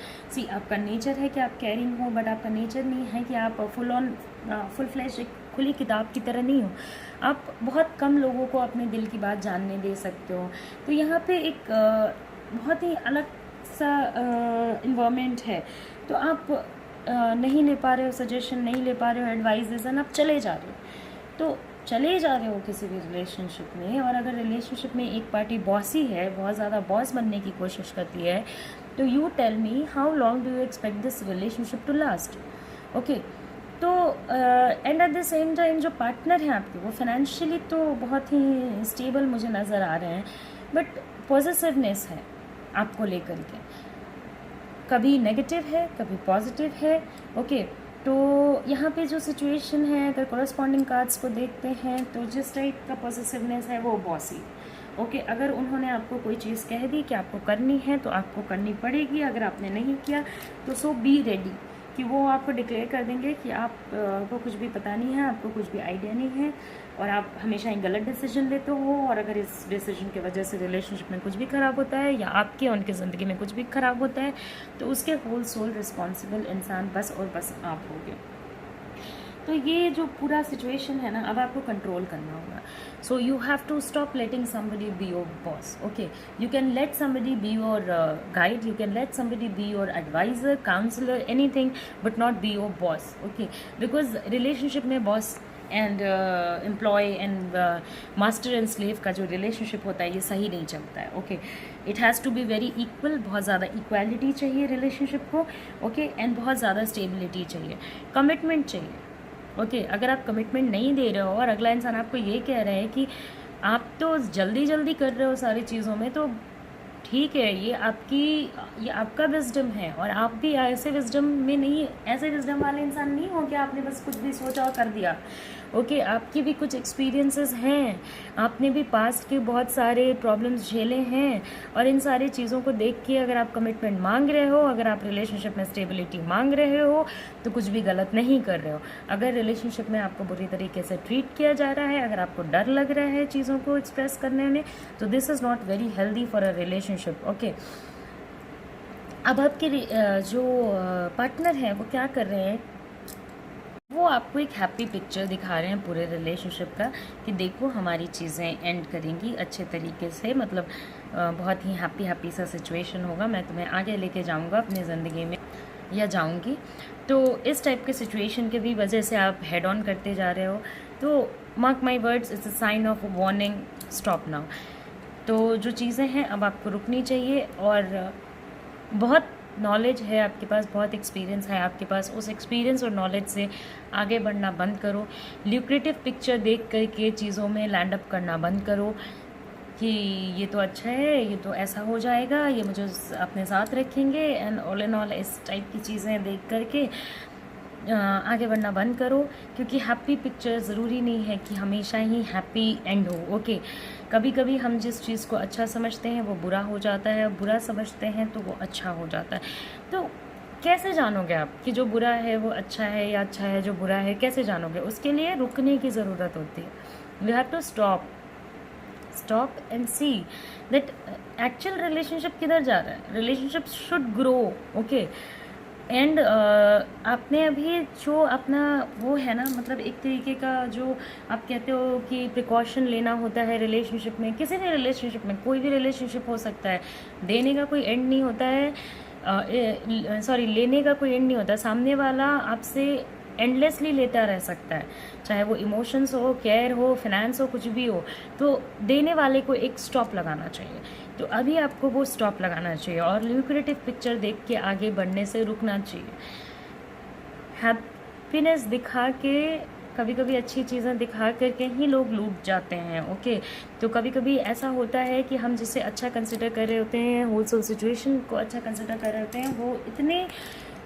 आपका नेचर है कि आप केयरिंग हो, बट आपका नेचर नहीं है कि आप फुल फ्लैश एक खुली किताब की तरह नहीं हो। आप बहुत कम लोगों को अपने दिल की बात जानने दे सकते हो। तो यहाँ पे एक बहुत ही अलग सा इन्वायरमेंट है। तो आप नहीं ले पा रहे हो सजेशन, नहीं ले पा रहे हो एडवाइजेसन, आप चले जा रहे हो। तो चले जा रहे हो किसी भी रिलेशनशिप में, और अगर रिलेशनशिप में एक पार्टी बॉसी है, बहुत ज़्यादा बॉस बनने की कोशिश करती है, तो you tell me how long do you expect this relationship to last. Okay, तो and at the same time जो पार्टनर हैं आपके, वो फाइनेंशियली तो बहुत ही स्टेबल मुझे नज़र आ रहे हैं, बट पॉजिटिवनेस है आपको लेकर के, कभी नेगेटिव है कभी पॉजिटिव है। ओके, तो यहाँ पे जो सिचुएशन है, अगर कॉरस्पॉन्डिंग कार्ड्स को देखते हैं तो जिस टाइप का पॉजिटिवनेस है वो बॉसी। ओके, अगर उन्होंने आपको कोई चीज़ कह दी कि आपको करनी है तो आपको करनी पड़ेगी, अगर आपने नहीं किया तो सो बी रेडी कि वो आपको डिक्लेयर कर देंगे कि आपको कुछ भी पता नहीं है, आपको कुछ भी आइडिया नहीं है, और आप हमेशा ही गलत डिसीजन लेते हो। और अगर इस डिसीजन की वजह से रिलेशनशिप में कुछ भी ख़राब होता है या आपके उनकी ज़िंदगी में कुछ भी ख़राब होता है, तो उसके होल सोल रिस्पॉन्सिबल इंसान बस और बस आप होगे। तो ये जो पूरा सिचुएशन है ना, अब आपको कंट्रोल करना होगा। So you have to stop letting somebody be your boss. Okay, you can let somebody be your guide, you can let somebody be your advisor, counsellor, anything, but not be your boss. Okay, because relationship में boss and employ and master and slave का जो रिलेशनशिप होता है, ये सही नहीं चलता है। Okay, it has to be very equal, बहुत ज़्यादा इक्वालिटी चाहिए रिलेशनशिप को। ओके, एंड बहुत ज़्यादा स्टेबिलिटी चाहिए, कमिटमेंट चाहिए। ओके, अगर आप कमिटमेंट नहीं दे रहे हो और अगला इंसान आपको ये कह रहा है कि आप तो जल्दी जल्दी कर रहे हो सारी चीज़ों में, तो ठीक है, ये आपका विजडम है, और आप भी ऐसे विजडम में नहीं, ऐसे विजडम वाले इंसान नहीं हो कि आपने बस कुछ भी सोचा और कर दिया। ओके, आपकी भी कुछ एक्सपीरियंसेस हैं, आपने भी पास्ट के बहुत सारे प्रॉब्लम्स झेले हैं, और इन सारी चीज़ों को देख के अगर आप कमिटमेंट मांग रहे हो, अगर आप रिलेशनशिप में स्टेबिलिटी मांग रहे हो, तो कुछ भी गलत नहीं कर रहे हो। अगर रिलेशनशिप में आपको बुरी तरीके से ट्रीट किया जा रहा है, अगर आपको डर लग रहा है चीज़ों को एक्सप्रेस करने में, तो this is not very healthy for a relationship. Okay, अब आपके जो पार्टनर हैं वो क्या कर रहे हैं, वो आपको एक हैप्पी पिक्चर दिखा रहे हैं पूरे रिलेशनशिप का, कि देखो हमारी चीज़ें एंड करेंगी अच्छे तरीके से, मतलब बहुत ही हैप्पी सा सिचुएशन होगा, मैं तुम्हें आगे लेके जाऊंगा अपनी ज़िंदगी में या जाऊंगी। तो इस टाइप के सिचुएशन के भी वजह से आप हेड ऑन करते जा रहे हो, तो mark my words, it's a sign of warning, stop now. तो जो चीज़ें हैं अब आपको रुकनी चाहिए, और बहुत नॉलेज है आपके पास, बहुत एक्सपीरियंस है आपके पास, उस एक्सपीरियंस और नॉलेज से आगे बढ़ना बंद करो। ल्यूक्रेटिव पिक्चर देख करके चीज़ों में लैंड अप करना बंद करो कि ये तो अच्छा है, ये तो ऐसा हो जाएगा, ये मुझे अपने साथ रखेंगे, एंड ऑल इन ऑल इस टाइप की चीज़ें देख करके आगे बढ़ना बंद करो, क्योंकि हैप्पी पिक्चर ज़रूरी नहीं है कि हमेशा ही हैप्पी एंड हो। ओके, कभी कभी हम जिस चीज़ को अच्छा समझते हैं वो बुरा हो जाता है, बुरा समझते हैं तो वो अच्छा हो जाता है। तो कैसे जानोगे आप कि जो बुरा है वो अच्छा है या अच्छा है जो बुरा है, कैसे जानोगे? उसके लिए रुकने की ज़रूरत होती है। We have to stop and see that actual relationship किधर जा रहा है। Relationship should grow. Okay, and आपने अभी जो अपना वो है ना, मतलब एक तरीके का जो आप कहते हो कि प्रिकॉशन लेना होता है रिलेशनशिप में, किसी भी रिलेशनशिप में, कोई भी रिलेशनशिप हो सकता है, देने का कोई एंड नहीं होता है, लेने का कोई एंड नहीं होता। सामने वाला आपसे एंडलेसली लेता रह सकता है, चाहे वो इमोशंस हो, केयर हो, फाइनेंस हो, कुछ भी हो, तो देने वाले को एक स्टॉप लगाना चाहिए। तो अभी आपको वो स्टॉप लगाना चाहिए और ल्यूक्रेटिव पिक्चर देख के आगे बढ़ने से रुकना चाहिए। हैप्पीनेस दिखा के, कभी कभी अच्छी चीज़ें दिखा करके ही लोग लूट जाते हैं। ओके, तो कभी कभी ऐसा होता है कि हम जिसे अच्छा कंसिडर कर रहे होते हैं, होलसेल सिचुएशन को अच्छा कंसिडर कर रहे होते हैं, वो इतने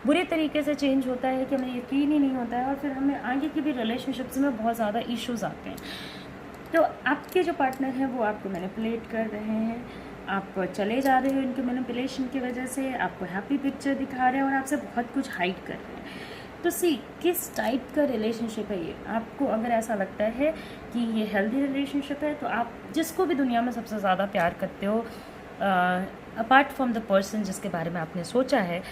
बुरे तरीके से चेंज होता है कि हमें यकीन ही नहीं होता है, और फिर हमें आगे की भी रिलेशनशिप्स में बहुत ज़्यादा इश्यूज़ आते हैं। तो आपके जो पार्टनर हैं वो आपको मैनिपुलेट कर रहे हैं, आप चले जा रहे हो इनके मैनिपुलेशन की वजह से, आपको हैप्पी पिक्चर दिखा रहे हैं और आपसे बहुत कुछ हाइड कर रहे हैं। तो सी किस टाइप का रिलेशनशिप है ये। आपको अगर ऐसा लगता है कि ये हेल्दी रिलेशनशिप है, तो आप जिसको भी दुनिया में सबसे ज़्यादा प्यार करते हो, अपार्ट फ्रॉम द पर्सन जिसके बारे में आपने सोचा है,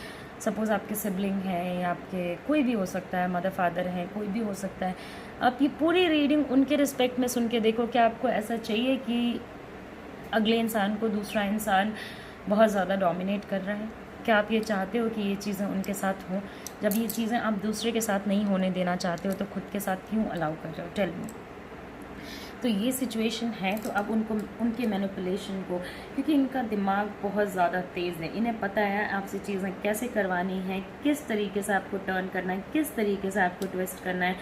सपोज़ आपके सिबलिंग हैं या आपके कोई भी हो सकता है, मदर फादर हैं, कोई भी हो सकता है, आप ये पूरी रीडिंग उनके रिस्पेक्ट में सुन के देखो कि आपको ऐसा चाहिए कि अगले इंसान को दूसरा इंसान बहुत ज़्यादा डोमिनेट कर रहा है। क्या आप ये चाहते हो कि ये चीज़ें उनके साथ हों? जब ये चीज़ें आप दूसरे के साथ नहीं होने देना चाहते हो तो खुद के साथ क्यों अलाउ कर रहे हो? Tell me. तो ये सिचुएशन है, तो अब उनको उनके मैनिपुलेशन को, क्योंकि इनका दिमाग बहुत ज़्यादा तेज़ है, इन्हें पता है आपसे चीज़ें कैसे करवानी है, किस तरीके से आपको टर्न करना है, किस तरीके से आपको ट्विस्ट करना है,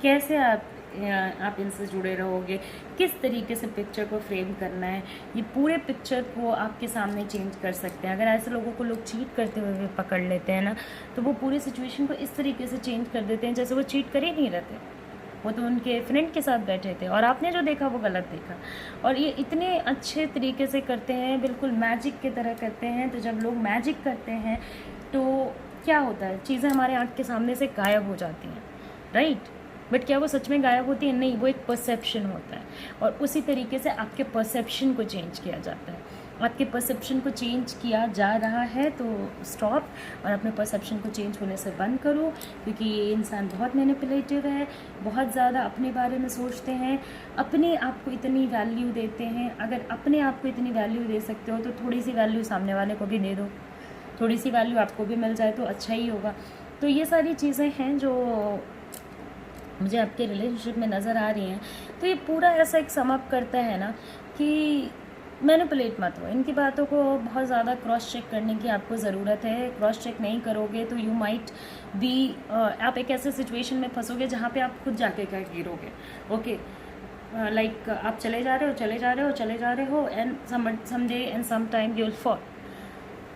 कैसे आप इनसे जुड़े रहोगे, किस तरीके से पिक्चर को फ्रेम करना है। ये पूरे पिक्चर को आपके सामने चेंज कर सकते हैं। अगर ऐसे लोगों को लोग चीट करते हुए पकड़ लेते हैं ना, तो वो पूरी सिचुएशन को इस तरीके से चेंज कर देते हैं जैसे वो चीट कर ही नहीं रहते। वो तो उनके फ्रेंड के साथ बैठे थे और आपने जो देखा वो गलत देखा। और ये इतने अच्छे तरीके से करते हैं, बिल्कुल मैजिक की तरह करते हैं। तो जब लोग मैजिक करते हैं तो क्या होता है, चीज़ें हमारे आँख के सामने से गायब हो जाती हैं, राइट। बट क्या वो सच में गायब होती है? नहीं, वो एक परसेप्शन होता है। और उसी तरीके से आपके परसेप्शन को चेंज किया जाता है। आपके परसेप्शन को चेंज किया जा रहा है तो स्टॉप, और अपने परसेप्शन को चेंज होने से बंद करो, क्योंकि ये इंसान बहुत मैनिपुलेटिव है, बहुत ज़्यादा अपने बारे में सोचते हैं, अपने आप को इतनी वैल्यू देते हैं। अगर अपने आप को इतनी वैल्यू दे सकते हो तो थोड़ी सी वैल्यू सामने वाले को भी दे दो, थोड़ी सी वैल्यू आपको भी मिल जाए तो अच्छा ही होगा। तो ये सारी चीज़ें हैं जो मुझे आपके रिलेशनशिप में नज़र आ रही हैं। तो ये पूरा ऐसा एक समअप करता है ना कि मैनिपुलेट मत हो। इनकी बातों को बहुत ज़्यादा क्रॉस चेक करने की आपको ज़रूरत है। क्रॉस चेक नहीं करोगे तो यू माइट बी आप एक ऐसे सिचुएशन में फंसोगे जहाँ पे आप खुद जाके क्या गिरोगे। ओके, लाइक आप चले जा रहे हो and some day and some time you will fall.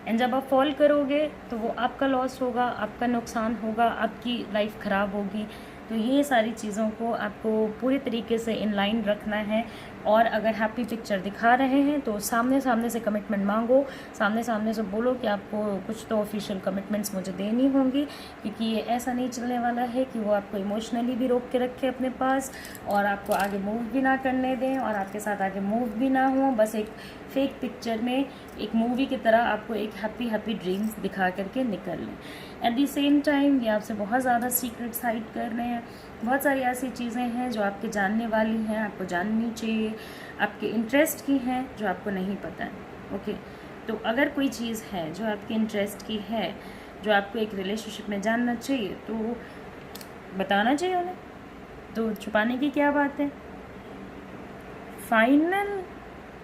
And जब आप फॉल करोगे तो वो आपका लॉस होगा, आपका नुकसान होगा, आपकी लाइफ ख़राब होगी। तो ये सारी चीज़ों को आपको पूरी तरीके से इन लाइन रखना है। और अगर हैप्पी पिक्चर दिखा रहे हैं तो सामने से कमिटमेंट मांगो, सामने से बोलो कि आपको कुछ तो ऑफिशियल कमिटमेंट्स मुझे देनी होंगी, क्योंकि ये ऐसा नहीं चलने वाला है कि वो आपको इमोशनली भी रोक के रखे अपने पास और आपको आगे मूव भी ना करने दें और आपके साथ आगे मूव भी ना हो। बस एक फेक पिक्चर में, एक मूवी की तरह आपको एक हैप्पी ड्रीम्स दिखा करके निकल लें। एट द सेम टाइम ये आपसे बहुत ज़्यादा सीक्रेट्स हाइड कर रहे हैं। बहुत सारी ऐसी चीज़ें हैं जो आपके जानने वाली हैं, आपको जाननी चाहिए, आपके इंटरेस्ट की हैं जो आपको नहीं पता है। ओके, तो अगर कोई चीज़ है जो आपके इंटरेस्ट की है, जो आपको एक रिलेशनशिप में जानना चाहिए, तो बताना चाहिए उन्हें। तो छुपाने की क्या बात है? फाइनल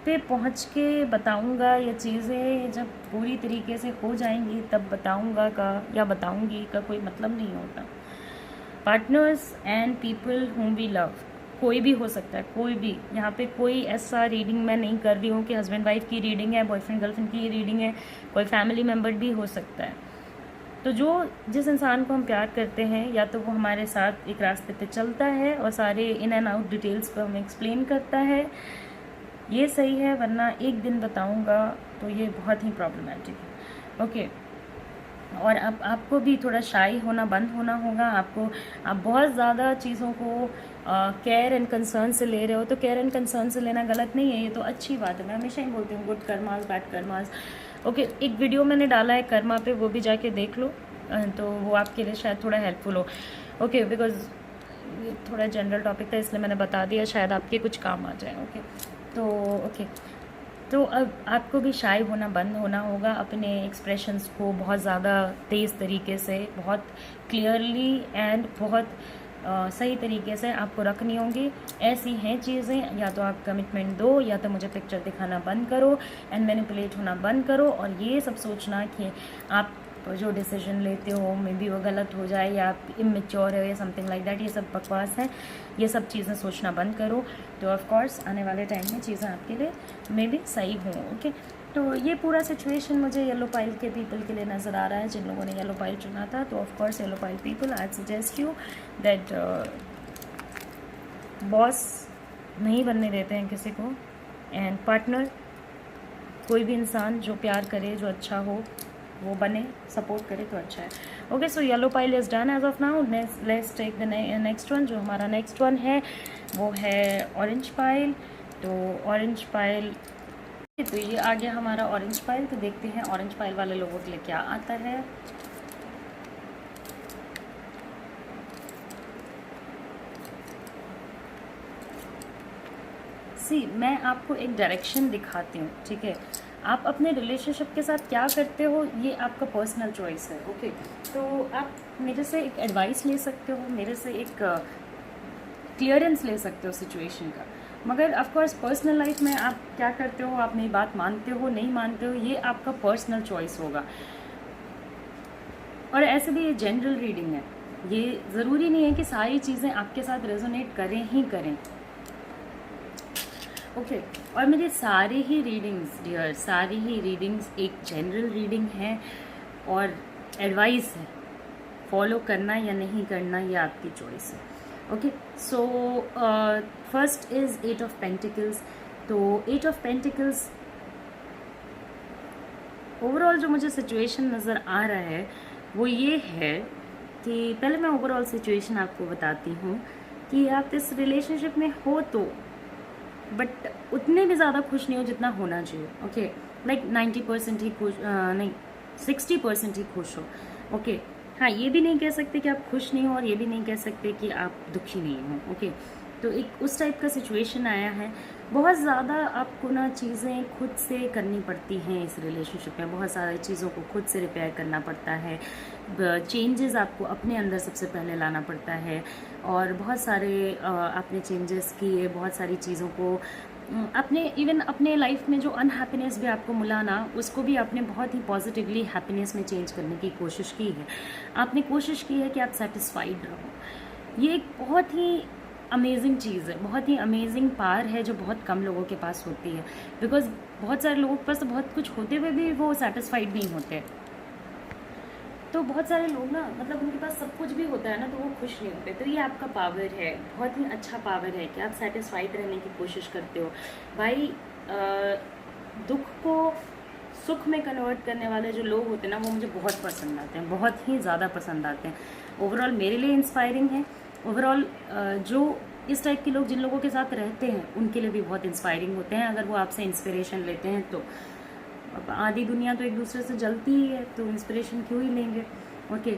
पे पहुंच के बताऊंगा ये चीज़ें जब पूरी तरीके से हो जाएंगी, तब बताऊंगा का या बताऊंगी का कोई मतलब नहीं होता। Partners and people whom we love, कोई भी हो सकता है, कोई भी। यहाँ पे कोई ऐसा रीडिंग मैं नहीं कर रही हूँ कि हस्बैंड वाइफ की रीडिंग है, बॉयफ्रेंड गर्लफ्रेंड की रीडिंग है, कोई फैमिली मेम्बर भी हो सकता है। तो जिस इंसान को हम प्यार करते हैं, या तो वो हमारे साथ एक रास्ते पे चलता है और सारे इन एंड आउट डिटेल्स को हमें एक्सप्लेन करता है, ये सही है, वरना एक दिन बताऊंगा तो ये बहुत ही प्रॉब्लमेटिक है। ओके, और अब आपको भी थोड़ा शाई होना बंद होना होगा। आप बहुत ज़्यादा चीज़ों को केयर एंड कंसर्न से ले रहे हो, तो केयर एंड कंसर्न से लेना गलत नहीं है, ये तो अच्छी बात है। मैं हमेशा ही बोलती हूँ good karmas bad karmas. Okay, एक वीडियो मैंने डाला है कर्मा पे, वो भी जाके देख लो, तो वो आपके लिए शायद थोड़ा हेल्पफुल हो। ओके, बिकॉज थोड़ा जनरल टॉपिक था इसलिए मैंने बता दिया, शायद आपके कुछ काम आ जाए। ओके, तो अब आपको भी शाय होना बंद होना होगा। अपने एक्सप्रेशंस को बहुत ज़्यादा तेज़ तरीके से, बहुत क्लियरली एंड बहुत सही तरीके से आपको रखनी होंगी। ऐसी हैं चीज़ें, या तो आप कमिटमेंट दो, या तो मुझे पिक्चर दिखाना बंद करो एंड मैनिपुलेट होना बंद करो। और ये सब सोचना कि आप जो डिसीजन लेते हो मे बी वो गलत हो जाए या आप इमेच्योर हो या समथिंग लाइक दैट, ये सब बकवास है। ये सब चीज़ें सोचना बंद करो, तो ऑफ कोर्स आने वाले टाइम में चीज़ें आपके लिए मे बी सही हों। ओके, तो ये पूरा सिचुएशन मुझे येलो पाइल के पीपल के लिए नज़र आ रहा है, जिन लोगों ने येलो पाइल चुना था। तो of course yellow pile people, I suggest you that boss नहीं बनने देते हैं किसी को, एंड पार्टनर कोई भी इंसान जो प्यार करे, जो अच्छा हो, वो बने, सपोर्ट करे तो अच्छा है। Okay, so yellow pile is done as of now. Let's take the next one. जो हमारा नेक्स्ट वन है वो है ऑरेंज पाइल। तो ऑरेंज पाइल, तो ये आ गया हमारा ऑरेंज पाइल। तो देखते हैं ऑरेंज पाइल वाले लोगों के लिए क्या आता है। मैं आपको एक डायरेक्शन दिखाती हूँ, ठीक है। आप अपने रिलेशनशिप के साथ क्या करते हो ये आपका पर्सनल चॉइस है। ओके, तो आप मेरे से एक एडवाइस ले सकते हो, मेरे से एक क्लियरेंस ले सकते हो सिचुएशन का, मगर ऑफकोर्स पर्सनल लाइफ में आप क्या करते हो, आप मेरी बात मानते हो नहीं मानते हो, ये आपका पर्सनल चॉइस होगा। और ऐसे भी ये जनरल रीडिंग है, ये ज़रूरी नहीं है कि सारी चीज़ें आपके साथ रेजोनेट करें ही करें। ओके, और मेरी सारी ही रीडिंग्स डियर, सारी ही रीडिंग्स एक जनरल रीडिंग है और एडवाइस है। फॉलो करना या नहीं करना ये आपकी चॉइस है। Okay, so first is 8 of pentacles. तो 8 ऑफ पेंटिकल्स ओवरऑल जो मुझे सिचुएशन नज़र आ रहा है वो ये है कि पहले मैं ओवरऑल सिचुएशन आपको बताती हूँ कि आप इस रिलेशनशिप में हो तो बट उतने भी ज़्यादा खुश नहीं हो जितना होना चाहिए। ओके, लाइक 90% ही खुश, नहीं 60% ही खुश हो। ओके, हाँ, ये भी नहीं कह सकते कि आप खुश नहीं हो और ये भी नहीं कह सकते कि आप दुखी नहीं हो। ओके, तो एक उस टाइप का सिचुएशन आया है। बहुत ज़्यादा आपको ना चीज़ें खुद से करनी पड़ती हैं इस रिलेशनशिप में, बहुत सारी चीज़ों को खुद से रिपेयर करना पड़ता है, चेंजेस आपको अपने अंदर सबसे पहले लाना पड़ता है, और बहुत सारे आपने चेंजेस किए, बहुत सारी चीज़ों को अपने इवन अपने लाइफ में जो अनहैप्पीनेस भी आपको मिला ना, उसको भी आपने बहुत ही पॉजिटिवली हैप्पीनेस में चेंज करने की कोशिश की है। आपने कोशिश की है कि आप सेटिस्फाइड रहो। ये एक बहुत ही अमेजिंग चीज़ है, बहुत ही अमेजिंग पावर है जो बहुत कम लोगों के पास होती है। बिकॉज बहुत सारे लोगों के पास तो बहुत कुछ होते हुए भी वो सेटिस्फाइड नहीं होते। तो बहुत सारे लोग ना, मतलब उनके पास सब कुछ भी होता है ना, तो वो खुश नहीं होते। तो ये आपका पावर है, बहुत ही अच्छा पावर है कि आप सेटिस्फाइड रहने की कोशिश करते हो। भाई दुख को सुख में कन्वर्ट करने वाले जो लोग होते हैं ना, वो मुझे बहुत पसंद आते हैं, बहुत ही ज़्यादा पसंद आते हैं। ओवरऑल मेरे लिए इंस्पायरिंग है। ओवरऑल जो इस टाइप के लोग जिन लोगों के साथ रहते हैं उनके लिए भी बहुत इंस्पायरिंग होते हैं, अगर वो आपसे इंस्पिरेशन लेते हैं तो। अब आधी दुनिया तो एक दूसरे से जलती ही है, तो इंस्पिरेशन क्यों ही लेंगे। ओके,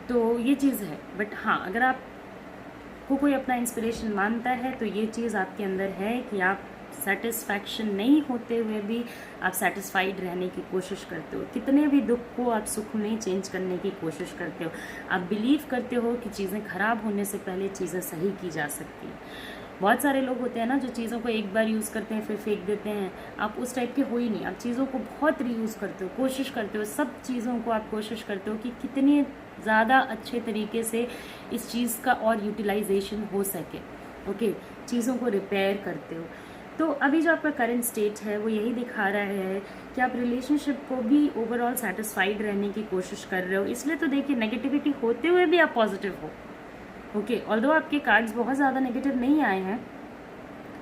तो ये चीज़ है। बट हाँ, अगर आपको कोई अपना इंस्पिरेशन मानता है तो ये चीज़ आपके अंदर है कि आप सेटिस्फैक्शन नहीं होते हुए भी आप सेटिस्फाइड रहने की कोशिश करते हो। कितने भी दुख को आप सुख में चेंज करने की कोशिश करते हो। आप बिलीव करते हो कि चीज़ें ख़राब होने से पहले चीज़ें सही की जा सकती हैं। बहुत सारे लोग होते हैं ना जो चीज़ों को एक बार यूज़ करते हैं फिर फेंक देते हैं। आप उस टाइप के हो ही नहीं। आप चीज़ों को बहुत रीयूज़ करते हो, कोशिश करते हो, सब चीज़ों को आप कोशिश करते हो कि कितने ज़्यादा अच्छे तरीके से इस चीज़ का और यूटिलाइजेशन हो सके। ओके, चीज़ों को रिपेयर करते हो। तो अभी जो आपका करंट स्टेट है वो यही दिखा रहा है कि आप रिलेशनशिप को भी ओवरऑल सेटिस्फाइड रहने की कोशिश कर रहे हो। इसलिए तो देखिए, नेगेटिविटी होते हुए भी आप पॉजिटिव हो। ओके, ऑल्दो आपके कार्ड्स बहुत ज़्यादा नेगेटिव नहीं आए हैं,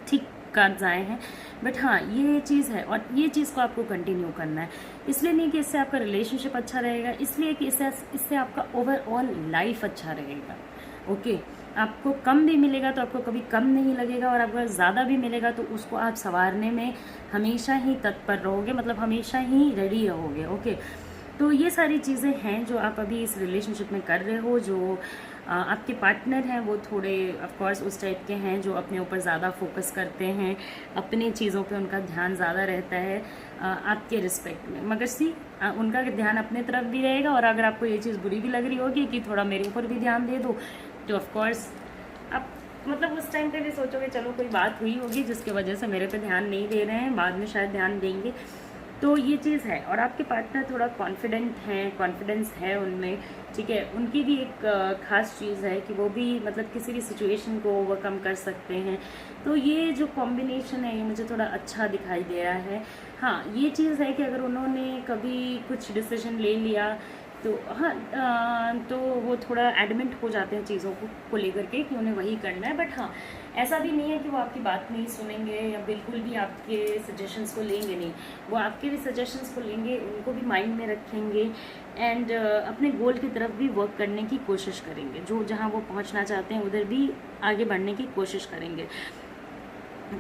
ठीक कार्ड्स आए हैं, बट हाँ ये चीज़ है और ये चीज़ को आपको कंटिन्यू करना है। इसलिए नहीं कि इससे आपका रिलेशनशिप अच्छा रहेगा, इसलिए कि इससे आपका ओवरऑल लाइफ अच्छा रहेगा। ओके, आपको कम भी मिलेगा तो आपको कभी कम नहीं लगेगा, और अगर ज़्यादा भी मिलेगा तो उसको आप संवारने में हमेशा ही तत्पर रहोगे, मतलब हमेशा ही रेडी रहोगे। ओके, तो ये सारी चीज़ें हैं जो आप अभी इस रिलेशनशिप में कर रहे हो। जो आपके पार्टनर हैं वो थोड़े ऑफ कोर्स उस टाइप के हैं जो अपने ऊपर ज़्यादा फोकस करते हैं, अपनी चीज़ों पे उनका ध्यान ज़्यादा रहता है आपके रिस्पेक्ट में। मगर उनका ध्यान अपने तरफ भी रहेगा, और अगर आपको ये चीज़ बुरी भी लग रही होगी कि थोड़ा मेरे ऊपर भी ध्यान दे दो, तो ऑफ कोर्स आप मतलब उस टाइम पे भी सोचोगे चलो कोई बात हुई होगी जिसकी वजह से मेरे पे ध्यान नहीं दे रहे हैं, बाद में शायद ध्यान देंगे। तो ये चीज़ है। और आपके पार्टनर थोड़ा कॉन्फिडेंट हैं, कॉन्फिडेंस है उनमें, ठीक है। उनकी भी एक ख़ास चीज़ है कि वो भी मतलब किसी भी सिचुएशन को ओवरकम कर सकते हैं। तो ये जो कॉम्बिनेशन है ये मुझे थोड़ा अच्छा दिखाई दे रहा है। हाँ, ये चीज़ है कि अगर उन्होंने कभी कुछ डिसीजन ले लिया तो हाँ, तो वो थोड़ा एडमेंट हो जाते हैं चीज़ों को लेकर के कि उन्हें वही करना है। बट हाँ, ऐसा भी नहीं है कि वो आपकी बात नहीं सुनेंगे या बिल्कुल भी आपके सजेशंस को लेंगे नहीं। वो आपके भी सजेशंस को लेंगे, उनको भी माइंड में रखेंगे एंड अपने गोल की तरफ भी वर्क करने की कोशिश करेंगे। जो जहाँ वो पहुँचना चाहते हैं उधर भी आगे बढ़ने की कोशिश करेंगे।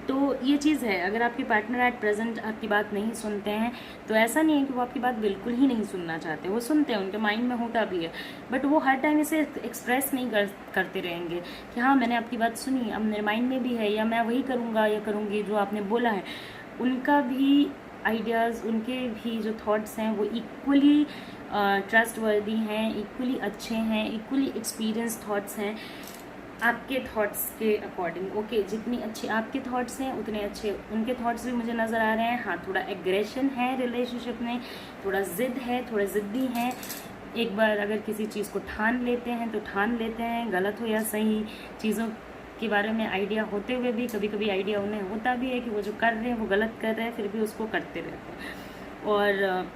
तो ये चीज़ है, अगर आपके पार्टनर एट प्रेजेंट आपकी बात नहीं सुनते हैं तो ऐसा नहीं है कि वो आपकी बात बिल्कुल ही नहीं सुनना चाहते। वो सुनते हैं, उनके माइंड में होता भी है, बट वो हर टाइम इसे एक्सप्रेस नहीं करते रहेंगे कि हाँ मैंने आपकी बात सुनी, अब मेरे माइंड में भी है या मैं वही करूँगा या करूँगी जो आपने बोला है। उनका भी आइडियाज़, उनके भी जो थॉट्स हैं वो इक्वली ट्रस्टवर्दी हैं, इक्वली अच्छे हैं, इक्वली एक्सपीरियंस थॉट्स हैं आपके थॉट्स के अकॉर्डिंग। ओके, जितनी अच्छी आपके थॉट्स हैं उतने अच्छे उनके थॉट्स भी मुझे नज़र आ रहे हैं। हाँ, थोड़ा एग्रेशन है रिलेशनशिप में, थोड़ा ज़िद है, थोड़ा ज़िद्दी हैं। एक बार अगर किसी चीज़ को ठान लेते हैं तो ठान लेते हैं, गलत हो या सही चीज़ों के बारे में आइडिया होते हुए भी कभी कभी आइडिया उन्हें होता भी है कि वो जो कर रहे हैं वो गलत कर रहे हैं, फिर भी उसको करते रहते हैं। और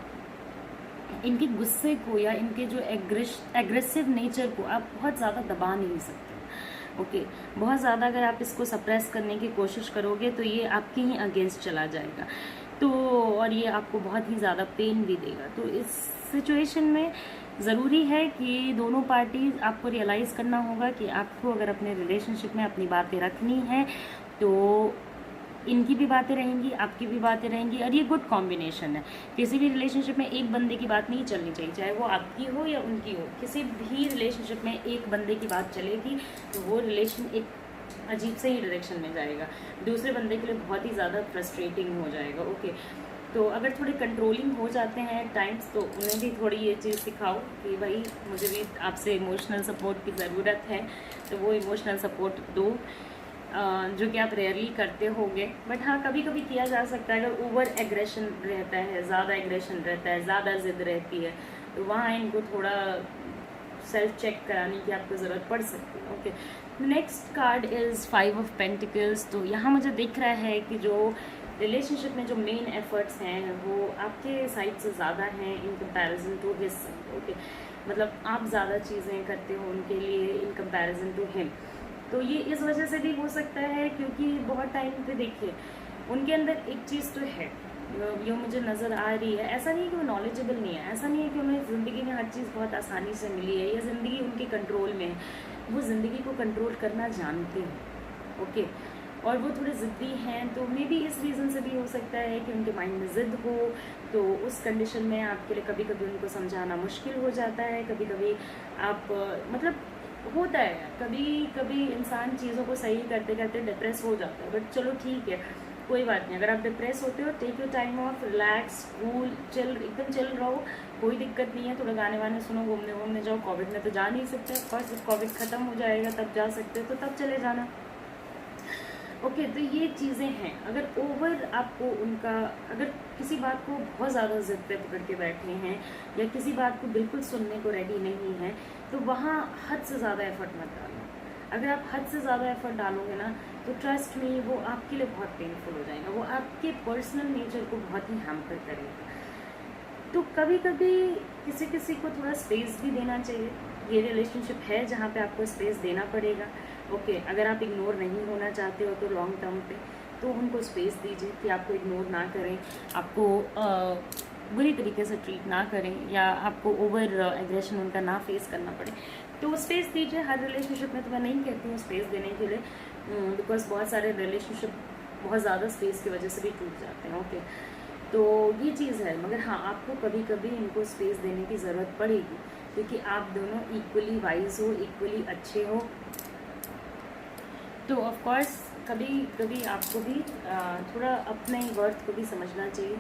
इनके गुस्से को या इनके जो एग्रेसिव नेचर को आप बहुत ज़्यादा दबा नहीं सकते। ओके, बहुत ज़्यादा अगर आप इसको सप्रेस करने की कोशिश करोगे तो ये आपके ही अगेंस्ट चला जाएगा, तो और ये आपको बहुत ही ज़्यादा पेन भी देगा। तो इस सिचुएशन में ज़रूरी है कि दोनों पार्टीज आपको रियलाइज़ करना होगा कि आपको अगर अपने रिलेशनशिप में अपनी बातें रखनी है तो इनकी भी बातें रहेंगी, आपकी भी बातें रहेंगी, और ये गुड कॉम्बिनेशन है। किसी भी रिलेशनशिप में एक बंदे की बात नहीं चलनी चाहिए, चाहे वो आपकी हो या उनकी हो। किसी भी रिलेशनशिप में एक बंदे की बात चलेगी तो वो रिलेशन एक अजीब से ही डायरेक्शन में जाएगा, दूसरे बंदे के लिए बहुत ही ज़्यादा फ्रस्ट्रेटिंग हो जाएगा। ओके, तो अगर थोड़े कंट्रोलिंग हो जाते हैं टाइम्स तो उन्हें भी थोड़ी ये चीज़ सिखाओ कि भाई मुझे भी आपसे इमोशनल सपोर्ट की ज़रूरत है, तो वो इमोशनल सपोर्ट दो, जो कि आप रेयरली करते होंगे। बट हाँ, कभी कभी किया जा सकता है। अगर ओवर एग्रेशन रहता है, ज़्यादा एग्रेशन रहता है, ज़्यादा ज़िद रहती है, तो वहाँ इनको थोड़ा सेल्फ चेक कराने की आपको ज़रूरत पड़ सकती है। Okay, next card is 5 of pentacles. तो यहाँ मुझे दिख रहा है कि जो रिलेशनशिप में जो मेन एफर्ट्स हैं वो आपके साइड से ज़्यादा हैं in comparison to his side. Okay, मतलब आप ज़्यादा चीज़ें करते हो उनके लिए इन कंपैरिजन टू हिम। तो ये इस वजह से भी हो सकता है क्योंकि बहुत टाइम पे देखिए उनके अंदर एक चीज़ तो है, ये मुझे नज़र आ रही है। ऐसा नहीं है कि वो नॉलेजेबल नहीं है, ऐसा नहीं है कि उन्हें ज़िंदगी में हर चीज़ बहुत आसानी से मिली है या ज़िंदगी उनके कंट्रोल में है। वो ज़िंदगी को कंट्रोल करना जानते हैं। ओके, और वो थोड़े ज़िद्दी हैं, तो मे बी इस रीज़न से भी हो सकता है कि उनके माइंड में ज़िद हो। तो उस कंडीशन में आपके लिए कभी कभी उनको समझाना मुश्किल हो जाता है। कभी कभी आप मतलब होता है, कभी कभी इंसान चीज़ों को सही करते करते डिप्रेस हो जाता है। बट चलो ठीक है, कोई बात नहीं। अगर आप डिप्रेस होते हो, take your time off, relax, cool, chill, एकदम चिल रहो, कोई दिक्कत नहीं है। थोड़ा गाने वाने सुनो, घूमने घूमने जाओ। कोविड में तो जा नहीं सकते, ऑफकोर्स जब कोविड ख़त्म हो जाएगा तब जा सकते हो, तो तब चले जाना। ओके, तो ये चीज़ें हैं। अगर ओवर आपको उनका, अगर किसी बात को बहुत ज़्यादा ज़िद पे पकड़ के बैठे हैं या किसी बात को बिल्कुल सुनने को रेडी नहीं है, तो वहाँ हद से ज़्यादा एफर्ट मत डालो। अगर आप हद से ज़्यादा एफर्ट डालोगे ना तो ट्रस्ट में वो आपके लिए बहुत पेनफुल हो जाएगा, वो आपके पर्सनल नेचर को बहुत ही हैम्पर करेगा। तो कभी कभी किसी किसी को थोड़ा स्पेस भी देना चाहिए। ये रिलेशनशिप है जहाँ पे आपको स्पेस देना पड़ेगा। ओके, अगर आप इग्नोर नहीं होना चाहते हो तो लॉन्ग टर्म पे तो उनको स्पेस दीजिए कि आपको इग्नोर ना करें, आपको बुरी तरीके से ट्रीट ना करें या आपको ओवर एग्रेशन उनका ना फेस करना पड़े। तो स्पेस दीजिए हर रिलेशनशिप में। तो मैं नहीं कहती हूँ स्पेस देने के लिए, बिकॉज बहुत सारे रिलेशनशिप बहुत ज़्यादा स्पेस की वजह से भी टूट जाते हैं। ओके, तो ये चीज़ है। मगर हाँ, आपको कभी कभी इनको स्पेस देने की ज़रूरत पड़ेगी क्योंकि आप दोनों इक्वली वाइज हो, इक्वली अच्छे हो। तो ऑफ कोर्स कभी कभी आपको भी थोड़ा अपने वर्थ को भी समझना चाहिए।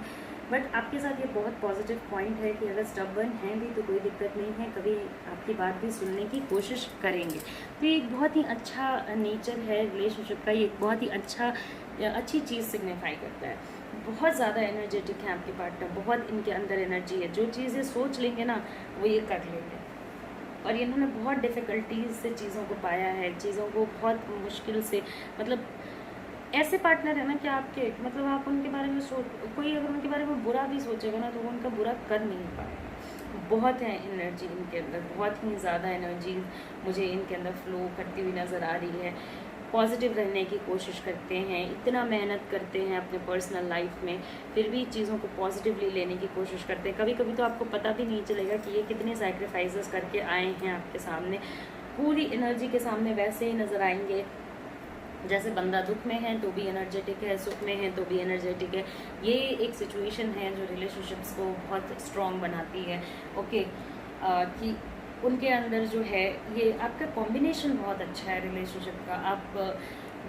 बट आपके साथ ये बहुत पॉजिटिव पॉइंट है कि अगर स्टबर्न हैं भी तो कोई दिक्कत नहीं है, कभी आपकी बात भी सुनने की कोशिश करेंगे। तो ये एक बहुत ही अच्छा नेचर है रिलेशनशिप का, ये एक बहुत ही अच्छी चीज़ सिग्निफाई करता है। बहुत ज़्यादा एनर्जेटिक है आपके पार्टनर, बहुत इनके अंदर एनर्जी है। जो चीज़ें सोच लेंगे ना वो ये कर लेंगे। और इन्होंने बहुत डिफ़िकल्टीज से चीज़ों को पाया है, चीज़ों को बहुत मुश्किल से, मतलब ऐसे पार्टनर है ना कि आपके, मतलब आप उनके बारे में कोई अगर उनके बारे में बुरा भी सोचेगा ना तो वो उनका बुरा कर नहीं पाएगा। बहुत है एनर्जी इनके अंदर, बहुत ही ज़्यादा एनर्जी मुझे इनके अंदर फ्लो करती हुई नज़र आ रही है। पॉजिटिव रहने की कोशिश करते हैं, इतना मेहनत करते हैं अपने पर्सनल लाइफ में, फिर भी चीज़ों को पॉजिटिवली लेने की कोशिश करते हैं। कभी कभी तो आपको पता भी नहीं चलेगा कि ये कितने सैक्रिफाइसेस करके आए हैं आपके सामने। पूरी एनर्जी के सामने वैसे ही नज़र आएंगे जैसे बंदा दुख में है तो भी एनर्जेटिक है, सुख में है तो भी एनर्जेटिक है। ये एक सिचुएशन है जो रिलेशनशिप्स को बहुत स्ट्रॉन्ग बनाती है। ओके, कि उनके अंदर जो है ये आपका कॉम्बिनेशन बहुत अच्छा है रिलेशनशिप का। आप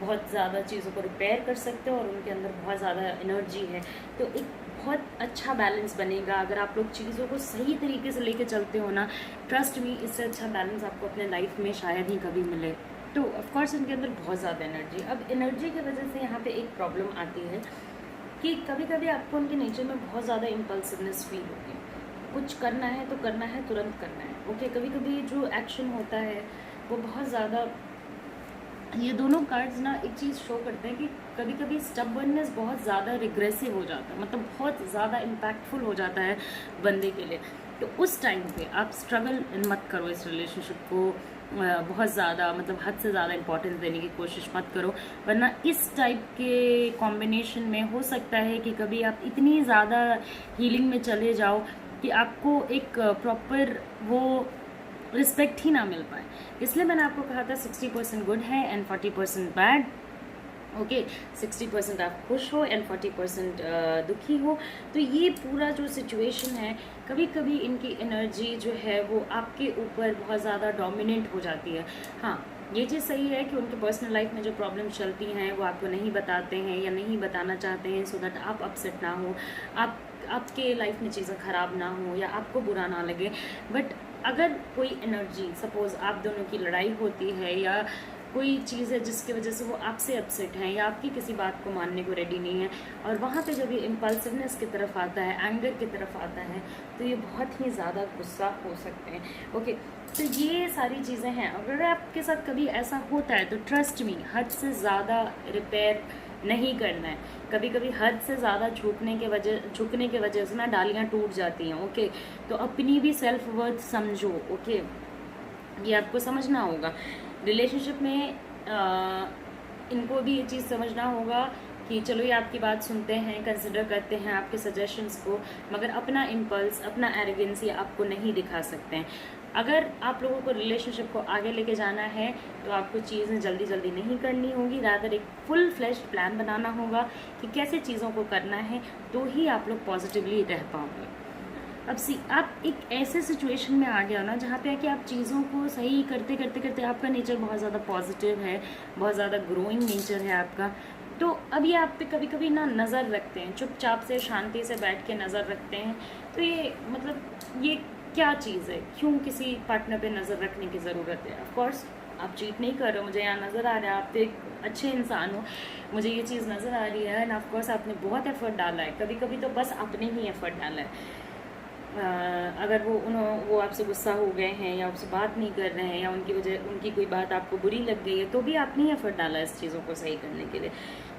बहुत ज़्यादा चीज़ों को रिपेयर कर सकते हो और उनके अंदर बहुत ज़्यादा एनर्जी है, तो एक बहुत अच्छा बैलेंस बनेगा अगर आप लोग चीज़ों को सही तरीके से लेके चलते हो ना। ट्रस्ट मी, इससे अच्छा बैलेंस आपको अपने लाइफ में शायद ही कभी मिले। तो ऑफकोर्स इनके अंदर बहुत ज़्यादा एनर्जी। अब एनर्जी की वजह से यहाँ पे एक प्रॉब्लम आती है कि कभी कभी आपको उनके नेचर में बहुत ज़्यादा इम्पल्सिवनेस फील होती है। कुछ करना है तो करना है, तुरंत करना है। ओके, कभी कभी जो एक्शन होता है वो बहुत ज़्यादा, ये दोनों कार्ड्स ना एक चीज़ शो करते हैं कि कभी कभी स्टबर्ननेस बहुत ज़्यादा रिग्रेसिव हो जाता है, मतलब बहुत ज़्यादा इम्पैक्टफुल हो जाता है बंदे के लिए। तो उस टाइम पे आप स्ट्रगल मत करो इस रिलेशनशिप को, बहुत ज़्यादा मतलब हद से ज़्यादा इंपॉर्टेंस देने की कोशिश मत करो, वरना इस टाइप के कॉम्बिनेशन में हो सकता है कि कभी आप इतनी ज़्यादा हीलिंग में चले जाओ कि आपको एक प्रॉपर वो रिस्पेक्ट ही ना मिल पाए। इसलिए मैंने आपको कहा था 60% गुड है एंड 40% बैड। ओके, 60% आप खुश हो एंड 40% दुखी हो। तो ये पूरा जो सिचुएशन है, कभी कभी इनकी एनर्जी जो है वो आपके ऊपर बहुत ज़्यादा डोमिनेंट हो जाती है। हाँ, ये चीज़ सही है कि उनके पर्सनल लाइफ में जो प्रॉब्लम चलती हैं वो आपको नहीं बताते हैं या नहीं बताना चाहते हैं, सो दैट आप अपसेट ना हो, आपके लाइफ में चीज़ें ख़राब ना हो या आपको बुरा ना लगे। बट अगर कोई एनर्जी, सपोज़ आप दोनों की लड़ाई होती है या कोई चीज़ है जिसकी वजह से वो आपसे अपसेट हैं या आपकी किसी बात को मानने को रेडी नहीं है, और वहाँ पे जब ये इम्पल्सिवनेस की तरफ आता है, एंगर की तरफ आता है, तो ये बहुत ही ज़्यादा गुस्सा हो सकते हैं। ओके, तो ये सारी चीज़ें हैं। अगर आपके साथ कभी ऐसा होता है तो ट्रस्ट मी, हद से ज़्यादा रिपेयर नहीं करना है। कभी कभी हद से ज़्यादा झुकने के वजह से ना डालियाँ टूट जाती हैं। ओके, तो अपनी भी सेल्फ वर्थ समझो। ओके, ये आपको समझना होगा। रिलेशनशिप में इनको भी ये चीज़ समझना होगा कि चलो ये आपकी बात सुनते हैं, कंसिडर करते हैं आपके सजेशंस को, मगर अपना इम्पल्स, अपना एरोगेंसी आपको नहीं दिखा सकते हैं। अगर आप लोगों को रिलेशनशिप को आगे लेके जाना है तो आपको चीज़ें जल्दी जल्दी नहीं करनी होगी, रादर एक फुल फ्लेश्ड प्लान बनाना होगा कि कैसे चीज़ों को करना है, तो ही आप लोग पॉजिटिवली रह पाओगे। अब आप एक ऐसे सिचुएशन में आ गए हो ना जहाँ पे है कि आप चीज़ों को सही करते करते करते आपका नेचर बहुत ज़्यादा पॉजिटिव है, बहुत ज़्यादा ग्रोइंग नेचर है आपका। तो अब ये आप पे कभी कभी ना नज़र रखते हैं, चुपचाप से शांति से बैठ के नज़र रखते हैं। तो ये मतलब ये क्या चीज़ है, क्यों किसी पार्टनर पे नज़र रखने की ज़रूरत है? ऑफकोर्स आप चीट नहीं कर रहे हो, मुझे यहाँ नज़र आ रहा है, आप तो एक अच्छे इंसान हो, मुझे ये चीज़ नज़र आ रही है। एंड ऑफकोर्स आपने बहुत एफर्ट डाला है, कभी कभी तो बस आपने ही एफर्ट डाला है। अगर वो आपसे गुस्सा हो गए हैं या आपसे बात नहीं कर रहे हैं या उनकी कोई बात आपको बुरी लग गई है, तो भी आपने ही एफर्ट डाला इस चीज़ों को सही करने के लिए।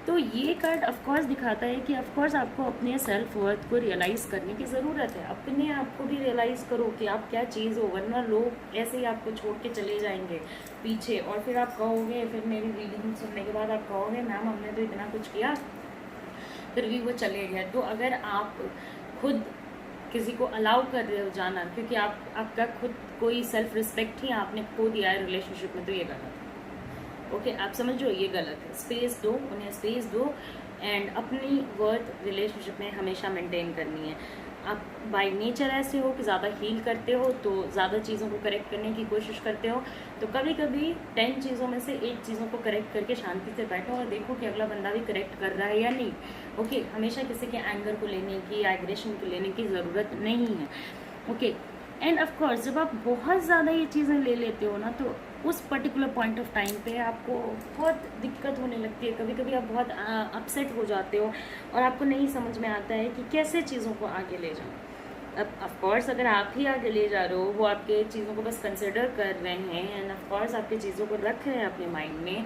तो ये कार्ड ऑफकोर्स दिखाता है कि ऑफकोर्स आपको अपने सेल्फ वर्थ को रियलाइज़ करने की ज़रूरत है। अपने आप को भी रियलाइज़ करो कि आप क्या चीज़ हो, वरना लोग ऐसे ही आपको छोड़ के चले जाएंगे पीछे, और फिर आप कहोगे, फिर मेरी रीडिंग सुनने के बाद आप कहोगे मैम हमने तो इतना कुछ किया फिर भी वो चले गए। तो अगर आप खुद किसी को अलाउ कर रहे हो जाना, क्योंकि आपका खुद कोई सेल्फ रिस्पेक्ट ही आपने खो दिया है रिलेशनशिप में, तो ये गलत है। ओके, आप समझ रहे हो, ये गलत है। स्पेस दो, उन्हें स्पेस दो, एंड अपनी वर्थ रिलेशनशिप में हमेशा मेंटेन करनी है। आप बाय नेचर ऐसे हो कि ज़्यादा हील करते हो, तो ज़्यादा चीज़ों को करेक्ट करने की कोशिश करते हो, तो कभी कभी 10 चीज़ों में से 1 चीज़ों को करेक्ट करके शांति से बैठो और देखो कि अगला बंदा भी करेक्ट कर रहा है या नहीं। ओके, हमेशा किसी के एंगर को लेने की या एग्रेशन को लेने की ज़रूरत नहीं है। ओके, एंड ऑफ कोर्स जब आप बहुत ज़्यादा ये चीज़ें ले लेते हो ना, तो उस पर्टिकुलर पॉइंट ऑफ टाइम पे आपको बहुत दिक्कत होने लगती है। कभी कभी आप बहुत अपसेट हो जाते हो और आपको नहीं समझ में आता है कि कैसे चीज़ों को आगे ले जाओ। अब ऑफकोर्स अगर आप ही आगे ले जा रहे हो, वो आपके चीज़ों को बस कंसिडर कर रहे हैं एंड ऑफकोर्स आपकी चीज़ों को रख रहे हैं अपने माइंड में,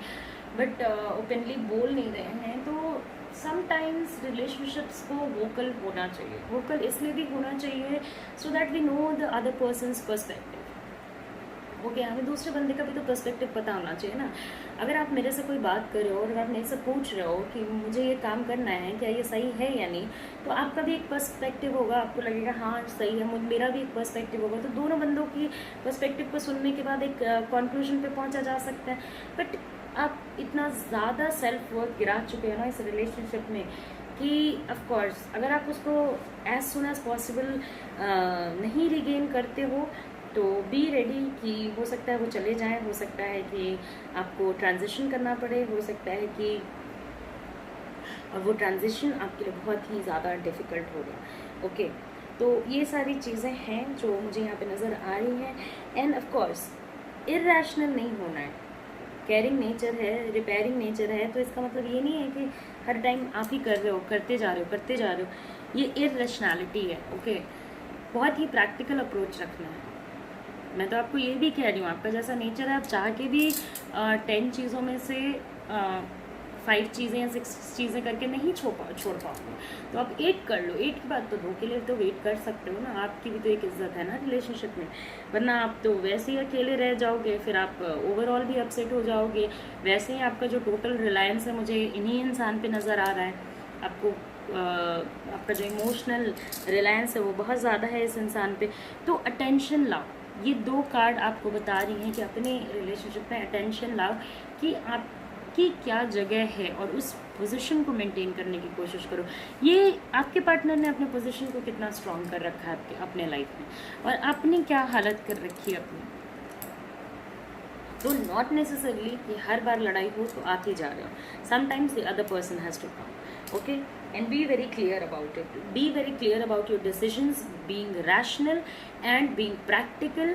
बट ओपनली बोल नहीं रहे हैं, तो समटाइम्स रिलेशनशिप्स को वोकल होना चाहिए। वोकल इसलिए भी होना चाहिए so that we know the other person's perspective. Okay, हमें दूसरे बंदे का भी तो पर्सपेक्टिव पता होना चाहिए ना। अगर आप मेरे से कोई बात कर रहे हो और आप मेरे से पूछ रहे हो कि मुझे ये काम करना है, क्या ये सही है या नहीं, तो आपका भी एक पर्सपेक्टिव होगा, आपको लगेगा हाँ सही है, मेरा भी एक पर्सपेक्टिव होगा। तो दोनों बंदों की पर्सपेक्टिव को सुनने के बाद एक कंक्लूजन पे पहुंचा जा सकता है। बट आप इतना ज़्यादा सेल्फ वर्थ गिरा चुके हो ना इस रिलेशनशिप में कि ऑफ कोर्स अगर आप उसको एज सुन एज पॉसिबल नहीं रिगेन करते हो तो बी रेडी कि हो सकता है वो चले जाएं, हो सकता है कि आपको ट्रांजिशन करना पड़े, हो सकता है कि और वो ट्रांजिशन आपके लिए बहुत ही ज़्यादा डिफ़िकल्ट होगा। ओके, तो ये सारी चीज़ें हैं जो मुझे यहाँ पे नज़र आ रही हैं। एंड ऑफ कोर्स इरैशनल नहीं होना है, केयरिंग नेचर है, रिपेयरिंग नेचर है, तो इसका मतलब ये नहीं है कि हर टाइम आप ही कर रहे हो, करते जा रहे हो। ये इरैशनैलिटी है। ओके, बहुत ही प्रैक्टिकल अप्रोच रखना है। मैं तो आपको ये भी कह रही हूँ, आपका जैसा नेचर है आप चाह के भी 10 चीज़ों में से 5 चीज़ें या 6 चीज़ें करके नहीं छोड़ पाओगे, तो आप 8 कर लो। 8 के बाद तो 2 के लिए तो वेट कर सकते हो ना, आपकी भी तो एक इज्जत है ना रिलेशनशिप में। वरना आप तो वैसे ही अकेले रह जाओगे, फिर आप ओवरऑल भी अपसेट हो जाओगे। वैसे ही आपका जो टोटल रिलायंस है मुझे इन्हीं इंसान पे नज़र आ रहा है। आपको आपका जो इमोशनल रिलायंस है वो बहुत ज़्यादा है इस इंसान पे। तो अटेंशन लाओ, ये 2 कार्ड आपको बता रही हैं कि अपने रिलेशनशिप में अटेंशन लाओ कि आपकी क्या जगह है और उस पोजीशन को मेंटेन करने की कोशिश करो। ये आपके पार्टनर ने अपने पोजीशन को कितना स्ट्रॉन्ग कर रखा है आपके अपने लाइफ में, और आपने क्या हालत कर रखी है अपनी। तो नॉट नेसेसरली कि हर बार लड़ाई हो तो आप ही जा रहे हो, sometimes the other person has to come. Okay, and be very clear about it. Be very clear about your decisions, being rational and being practical,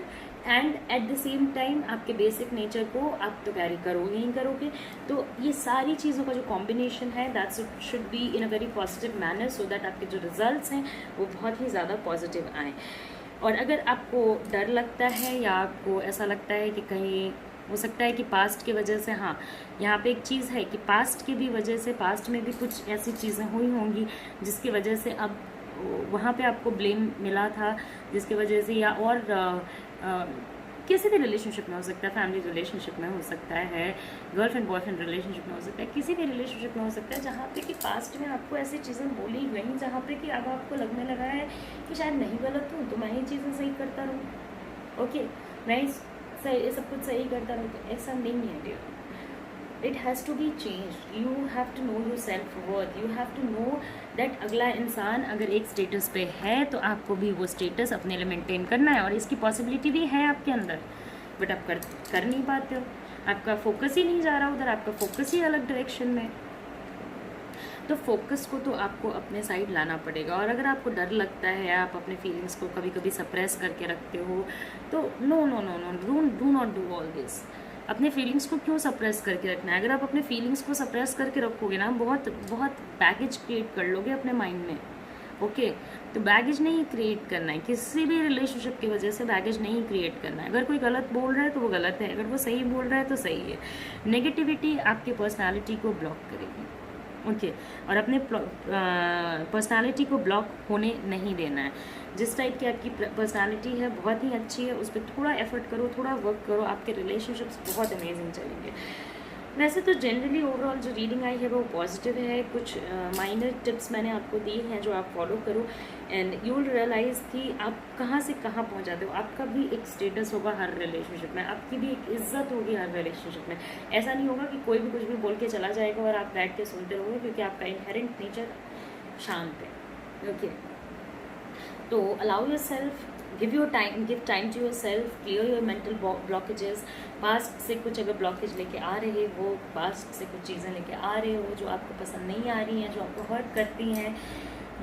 and at the same time आपके बेसिक नेचर को आप तो कैरी करोगे ही करोगे। तो ये सारी चीज़ों का जो कॉम्बिनेशन है that should be in a very positive manner so that आपके जो रिजल्ट्स हैं वो बहुत ही ज़्यादा पॉजिटिव आएँ। और अगर आपको डर लगता है या आपको ऐसा लगता है कि कहीं हो सकता है कि पास्ट की वजह से, हाँ यहाँ पे एक चीज़ है कि पास्ट की भी वजह से, पास्ट में भी कुछ ऐसी चीज़ें हुई होंगी जिसकी वजह से अब वहाँ पे आपको ब्लेम मिला था, जिसकी वजह से, या और किसी भी रिलेशनशिप में हो सकता है, फैमिली रिलेशनशिप में हो सकता है, गर्लफ्रेंड बॉयफ्रेंड रिलेशनशिप में हो सकता है, किसी भी रिलेशनशिप में हो सकता है जहाँ पे कि पास्ट में आपको ऐसी चीज़ें बोली गई जहाँ पे कि अब आपको लगने लगा है कि शायद नहीं गलत हूँ तो मैं ही चीज़ें सही करता रहूँ। ओके, मैं सही सब कुछ सही करता रहूँ, तो ऐसा नहीं है dear. It has to be change. You have to know your self worth. You have to know that अगला इंसान अगर एक स्टेटस पे है तो आपको भी वो स्टेटस अपने लिए मेंटेन करना है, और इसकी पॉसिबिलिटी भी है आपके अंदर, बट आप कर नहीं पाते हो। आपका फोकस ही नहीं जा रहा उधर, आपका फोकस ही अलग डायरेक्शन में। तो फोकस को तो आपको अपने साइड लाना पड़ेगा। और अगर आपको डर लगता है, आप अपने फीलिंग्स को कभी कभी सप्रेस करके रखते हो, तो no no no no do not do all this. अपने फीलिंग्स को क्यों सप्रेस करके रखना है? अगर आप अपने फीलिंग्स को सप्रेस करके रखोगे ना, बहुत बैगेज क्रिएट कर लोगे अपने माइंड में। ओके, तो बैगेज नहीं क्रिएट करना है, किसी भी रिलेशनशिप की वजह से बैगेज नहीं क्रिएट करना है। अगर कोई गलत बोल रहा है तो वो गलत है, अगर वो सही बोल रहा है तो सही है। नेगेटिविटी आपकी पर्सनालिटी को ब्लॉक करेगी। ओके, और अपने पर्सनालिटी को ब्लॉक होने नहीं देना है। जिस टाइप की आपकी पर्सनालिटी है बहुत ही अच्छी है, उस पर थोड़ा एफर्ट करो, थोड़ा वर्क करो, आपके रिलेशनशिप्स बहुत अमेजिंग चलेंगे। वैसे तो जनरली ओवरऑल जो रीडिंग आई है वो पॉजिटिव है। कुछ माइनर टिप्स मैंने आपको दिए हैं जो आप फॉलो करो, एंड यू विल रियलाइज़ कि आप कहाँ से कहाँ पहुँच जाते हो। आपका भी एक स्टेटस होगा हर रिलेशनशिप में, आपकी भी एक इज्जत होगी हर रिलेशनशिप में। ऐसा नहीं होगा कि कोई भी कुछ भी बोल के चला जाएगा और आप बैठ के सुनते रहोगे, क्योंकि आपका इनहेरेंट नेचर शांत है। ओके, तो allow your self, give time to your self, clear your mental blockages. Past से कुछ अगर ब्लॉकेज लेके आ रहे हो, पास्ट से कुछ चीज़ें लेके आ रहे हो जो आपको पसंद नहीं आ रही हैं, जो आपको हर्ट करती हैं,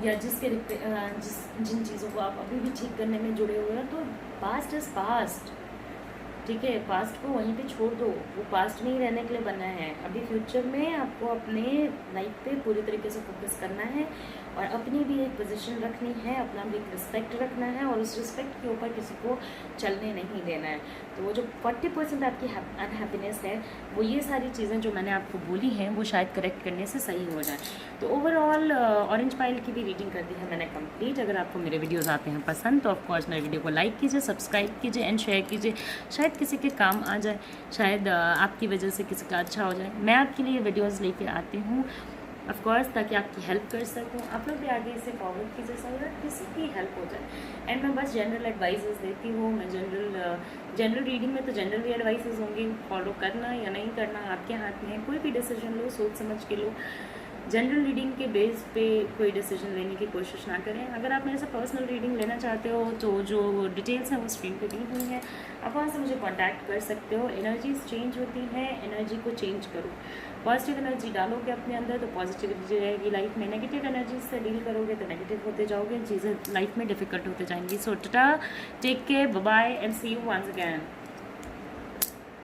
या जिन चीज़ों को आप अभी भी ठीक करने में जुड़े हुए हो, तो पास्ट इज़ पास्ट। ठीक है, पास्ट को वहीं पे छोड़ दो, वो पास्ट में ही रहने के लिए बना है। अभी फ्यूचर में आपको अपने लाइफ पे पूरी तरीके से फोकस करना है और अपनी भी एक पोजीशन रखनी है, अपना भी एक रिस्पेक्ट रखना है और उस रिस्पेक्ट के ऊपर किसी को चलने नहीं देना है। तो वो जो 40% आपकी अनहैप्पीनेस है, वो ये सारी चीज़ें जो मैंने आपको बोली हैं वो शायद करेक्ट करने से सही हो जाए। तो ओवरऑल ऑरेंज पाइल की भी रीडिंग कर दी है मैंने कंप्लीट। अगर आपको मेरे वीडियोज़ आते हैं पसंद तो ऑफकोर्स मेरे वीडियो को लाइक कीजिए, सब्सक्राइब कीजिए एंड शेयर कीजिए। शायद किसी के काम आ जाए, शायद आपकी वजह से किसी का अच्छा हो जाए। मैं आपके लिए वीडियोज़ लेके आती हूँ ऑफ कोर्स, ताकि आपकी हेल्प कर सकूँ। आप लोग भी आगे इसे फॉरवर्ड कीजिए सो दैट किसी की हेल्प हो जाए। एंड मैं बस जनरल एडवाइसेस देती हूँ। मैं जनरल रीडिंग में तो जनरल भी एडवाइसेस होंगे, फॉलो करना या नहीं करना आपके हाथ में है। कोई भी डिसीजन लो सोच समझ के लो। जनरल रीडिंग के बेस पे कोई डिसीजन लेने की कोशिश ना करें। अगर आप मेरे से पर्सनल रीडिंग लेना चाहते हो तो जो डिटेल्स हैं वो स्क्रीन पे दी हुई हैं, आप वहाँ से मुझे कांटेक्ट कर सकते हो। एनर्जीज चेंज होती हैं, एनर्जी को चेंज करो। पॉजिटिव एनर्जी डालोगे अपने अंदर तो पॉजिटिविटी रहेगी लाइफ में। नेगेटिव एनर्जी से डील करोगे तो नेगेटिव होते जाओगे, चीज़ें लाइफ में डिफिकल्ट होते जाएंगी। So tata, take care, bye bye and see you once again.